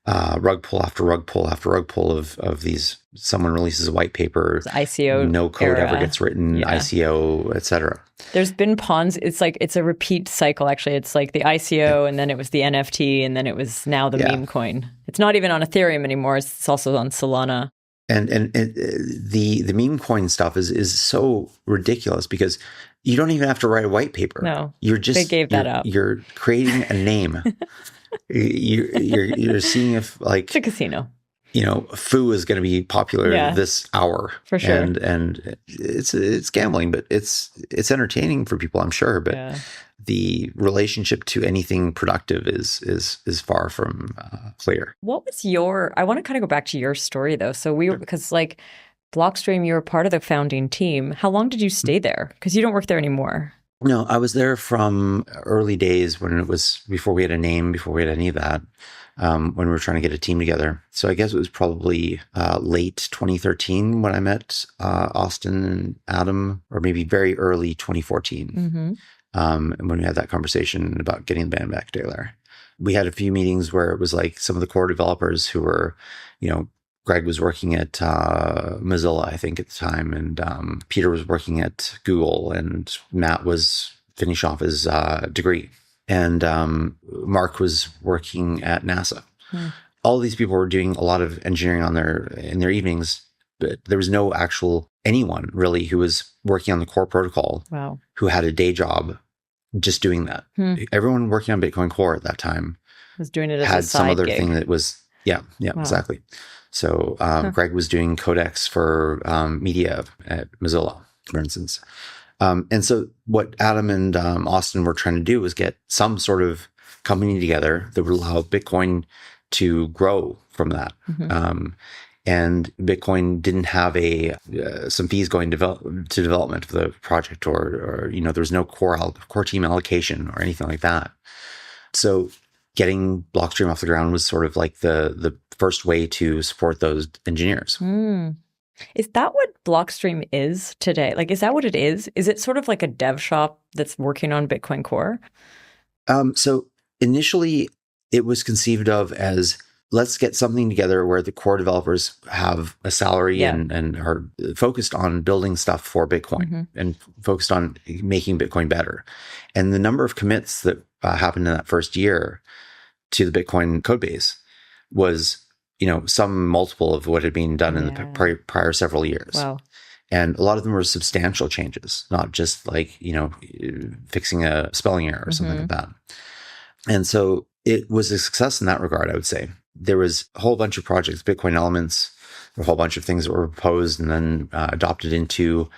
rug pull after rug pull after rug pull of these. Someone releases a white paper, ICO, no code era. ever gets written, ICO, etc. There's been pawns. It's a repeat cycle. Actually, it's like the ICO, and then it was the NFT, and then it was now the meme coin. It's not even on Ethereum anymore. It's also on Solana. And the meme coin stuff is so ridiculous because you don't even have to write a white paper. No, they gave that up. You're creating a name. you're seeing if like it's a casino. Foo is going to be popular this hour for sure, and it's gambling, but it's entertaining for people, I'm sure. But the relationship to anything productive is far from clear. What was I want to kind of go back to your story though. So because like Blockstream, you were part of the founding team. How long did you stay there? Because you don't work there anymore. No, I was there from early days when it was before we had a name, before we had any of that. When we were trying to get a team together. So I guess it was probably late 2013 when I met Austin and Adam, or maybe very early 2014. And when we had that conversation about getting the band back together. We had a few meetings where it was like some of the core developers who were, Greg was working at Mozilla, I think, at the time, and Peter was working at Google, and Matt was finishing off his degree. And Mark was working at NASA. All these people were doing a lot of engineering in their evenings, but there was no actual anyone really who was working on the core protocol. Wow. Who had a day job just doing that. Everyone working on Bitcoin Core at that time was doing it as had a side some other gig. thing that was wow. Exactly. So Greg was doing codecs for media at Mozilla, for instance. And so what Adam and Austin were trying to do was get some sort of company together that would allow Bitcoin to grow from that. And Bitcoin didn't have some fees going to development of the project, or there was no core team allocation or anything like that. So getting Blockstream off the ground was sort of like the first way to support those engineers. Is that what Blockstream is today? Like, is that what it is? Is it sort of like a dev shop that's working on Bitcoin Core? So initially, it was conceived of as, let's get something together where the core developers have a salary and are focused on building stuff for Bitcoin and focused on making Bitcoin better. And the number of commits that happened in that first year to the Bitcoin code base was some multiple of what had been done in the prior several years. Wow. And a lot of them were substantial changes, not just like, fixing a spelling error or something like that. And so it was a success in that regard, I would say. There was a whole bunch of projects, Bitcoin Elements, a whole bunch of things that were proposed and then adopted into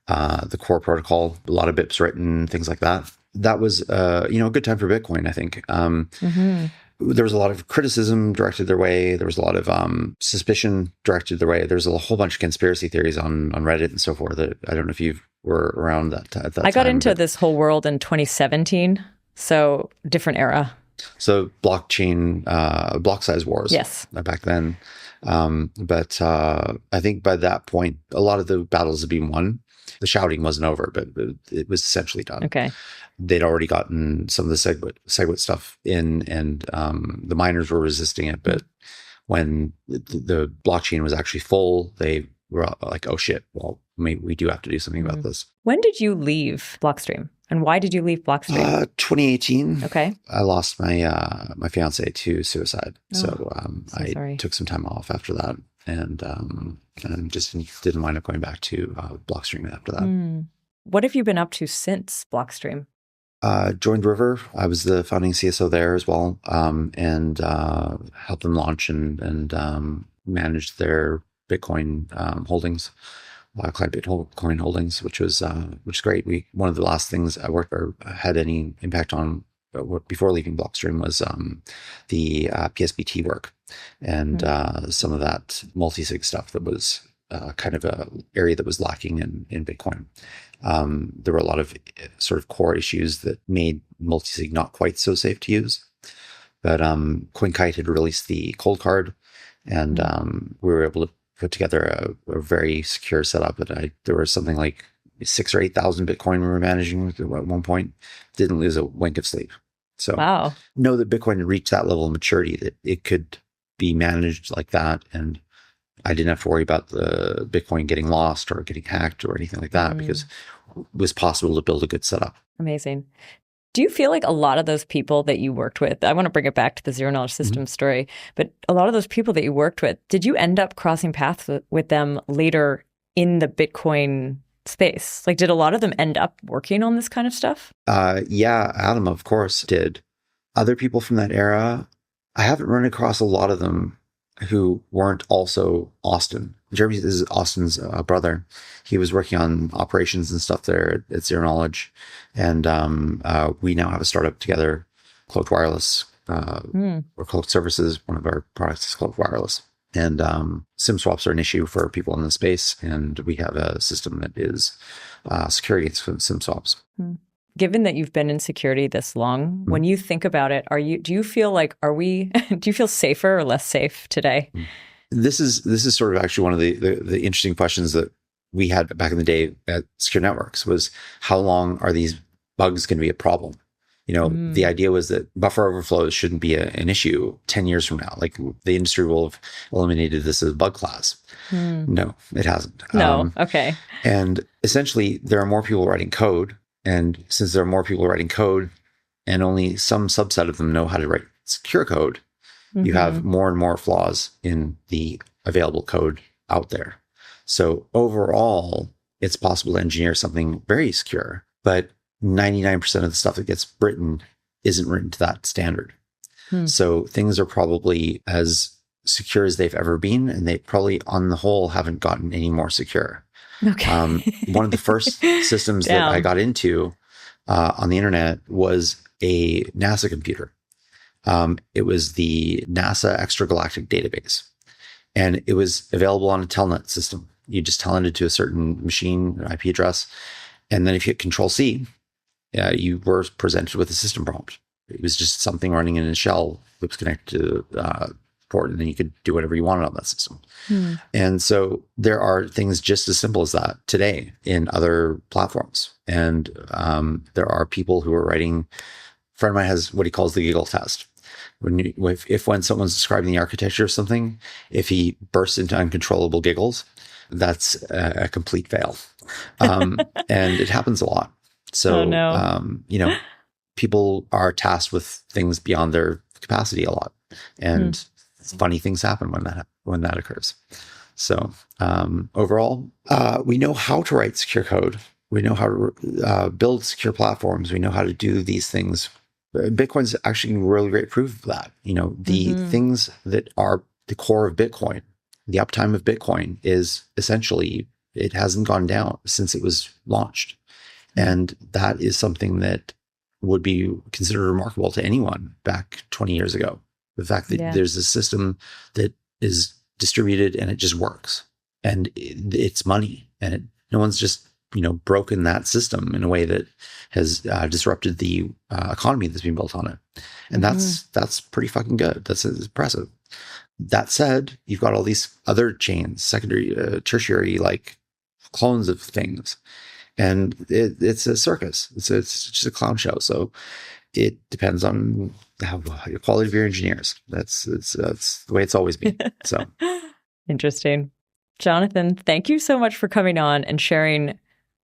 the core protocol, a lot of BIPs written, things like that. That was, a good time for Bitcoin, I think. There was a lot of criticism directed their way. There was a lot of suspicion directed their way. There's a whole bunch of conspiracy theories on Reddit and so forth. That I don't know if you were around at that time. I got into this whole world in 2017, so different era. So blockchain, block size wars. Yes. Back then. But I think by that point, a lot of the battles had been won. The shouting wasn't over, but it was essentially done. Okay. They'd already gotten some of the SegWit stuff in, and the miners were resisting it. But when the blockchain was actually full, they were like, oh shit, well, we do have to do something about this. When did you leave Blockstream? And why did you leave Blockstream? 2018. Okay. I lost my my fiance to suicide. So sorry. Took some time off after that, and just didn't wind up going back to Blockstream after that. What have you been up to since Blockstream? Joined River. I was the founding CSO there as well, and helped them launch and managed their Bitcoin holdings. Client Bitcoin holdings, which is great. One of the last things I worked or had any impact on before leaving Blockstream was the PSBT work and some of that multi-sig stuff that was kind of a area that was lacking in Bitcoin. There were a lot of sort of core issues that made multisig not quite so safe to use. But CoinKite had released the cold card, and we were able to put together a very secure setup. And there was something like 6,000 or 8,000 Bitcoin we were managing at one point. Didn't lose a wink of sleep. So wow. Know that Bitcoin had reached that level of maturity that it could be managed like that. And I didn't have to worry about the Bitcoin getting lost or getting hacked or anything like that because it was possible to build a good setup. Amazing. Do you feel like a lot of those people that you worked with, I want to bring it back to the zero knowledge systems story, but a lot of those people that you worked with, did you end up crossing paths with them later in the Bitcoin space? Like, did a lot of them end up working on this kind of stuff? Yeah, Adam, of course, did. Other people from that era, I haven't run across a lot of them who weren't also Austin. Jeremy is Austin's brother. He was working on operations and stuff there at Zero Knowledge. And we now have a startup together, Cloaked Wireless, or Cloaked Services. One of our products is Cloaked Wireless. And SIM swaps are an issue for people in the space. And we have a system that is secure against SIM swaps. Given that you've been in security this long, when you think about it, do you feel like, do you feel safer or less safe today? This is sort of actually one of the interesting questions that we had back in the day at Secure Networks was how long are these bugs going to be a problem? The idea was that buffer overflows shouldn't be an issue 10 years from now. Like the industry will have eliminated this as a bug class. No, it hasn't. No. Okay. And essentially there are more people writing code. And since there are more people writing code and only some subset of them know how to write secure code, you have more and more flaws in the available code out there. So overall, it's possible to engineer something very secure, but 99% of the stuff that gets written isn't written to that standard. So things are probably as secure as they've ever been, and they probably, on the whole, haven't gotten any more secure. Okay. One of the first systems that I got into on the internet was a NASA computer. It was the NASA Extragalactic Database, and it was available on a telnet system. You just telneted to a certain machine, an IP address, and then if you hit Control-C, you were presented with a system prompt. It was just something running in a shell that was connected to port, and then you could do whatever you wanted on that system. And so there are things just as simple as that today in other platforms. And there are people who are writing. A friend of mine has what he calls the giggle test. When someone's describing the architecture of something, if he bursts into uncontrollable giggles, that's a complete fail. And it happens a lot. So, people are tasked with things beyond their capacity a lot. And funny things happen when that occurs. So overall, we know how to write secure code. We know how to build secure platforms. We know how to do these things. Bitcoin's actually really great proof of that. The things that are the core of Bitcoin, the uptime of Bitcoin is essentially, it hasn't gone down since it was launched. And that is something that would be considered remarkable to anyone back 20 years ago. The fact that there's a system that is distributed and it just works, and it's money, and no one's just broken that system in a way that has disrupted the economy that's been built on it, and that's pretty fucking good. That's impressive. That said, you've got all these other chains, secondary, tertiary, like clones of things, and it's a circus. It's just a clown show. So it depends on the quality of your engineers. That's the way it's always been. So interesting. Jonathan, thank you so much for coming on and sharing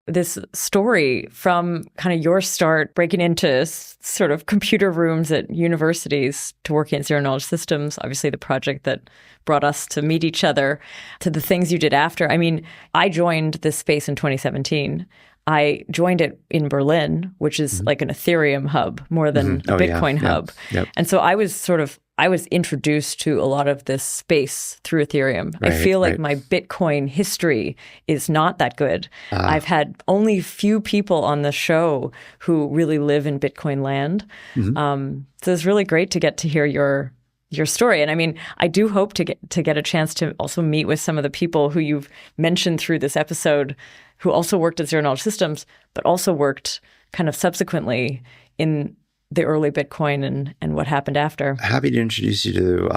this story from kind of your start breaking into sort of computer rooms at universities to working at Zero Knowledge Systems, obviously the project that brought us to meet each other, to the things you did after. I mean, I joined this space in 2017. I joined it in Berlin, which is like an Ethereum hub more than a Bitcoin hub. Yep. And so I was introduced to a lot of this space through Ethereum. I feel like my Bitcoin history is not that good. I've had only few people on the show who really live in Bitcoin land. So it's really great to get to hear your your story. And I mean, I do hope to get a chance to also meet with some of the people who you've mentioned through this episode who also worked at Zero Knowledge Systems, but also worked kind of subsequently in the early Bitcoin and what happened after. Happy to introduce you to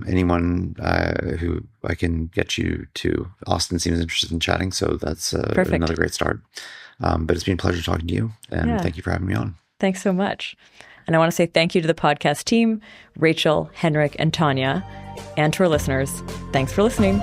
anyone who I can get you to. Austin seems interested in chatting, so that's another great start. But it's been a pleasure talking to you, and thank you for having me on. Thanks so much. And I want to say thank you to the podcast team, Rachel, Henrik, and Tanya, and to our listeners. Thanks for listening.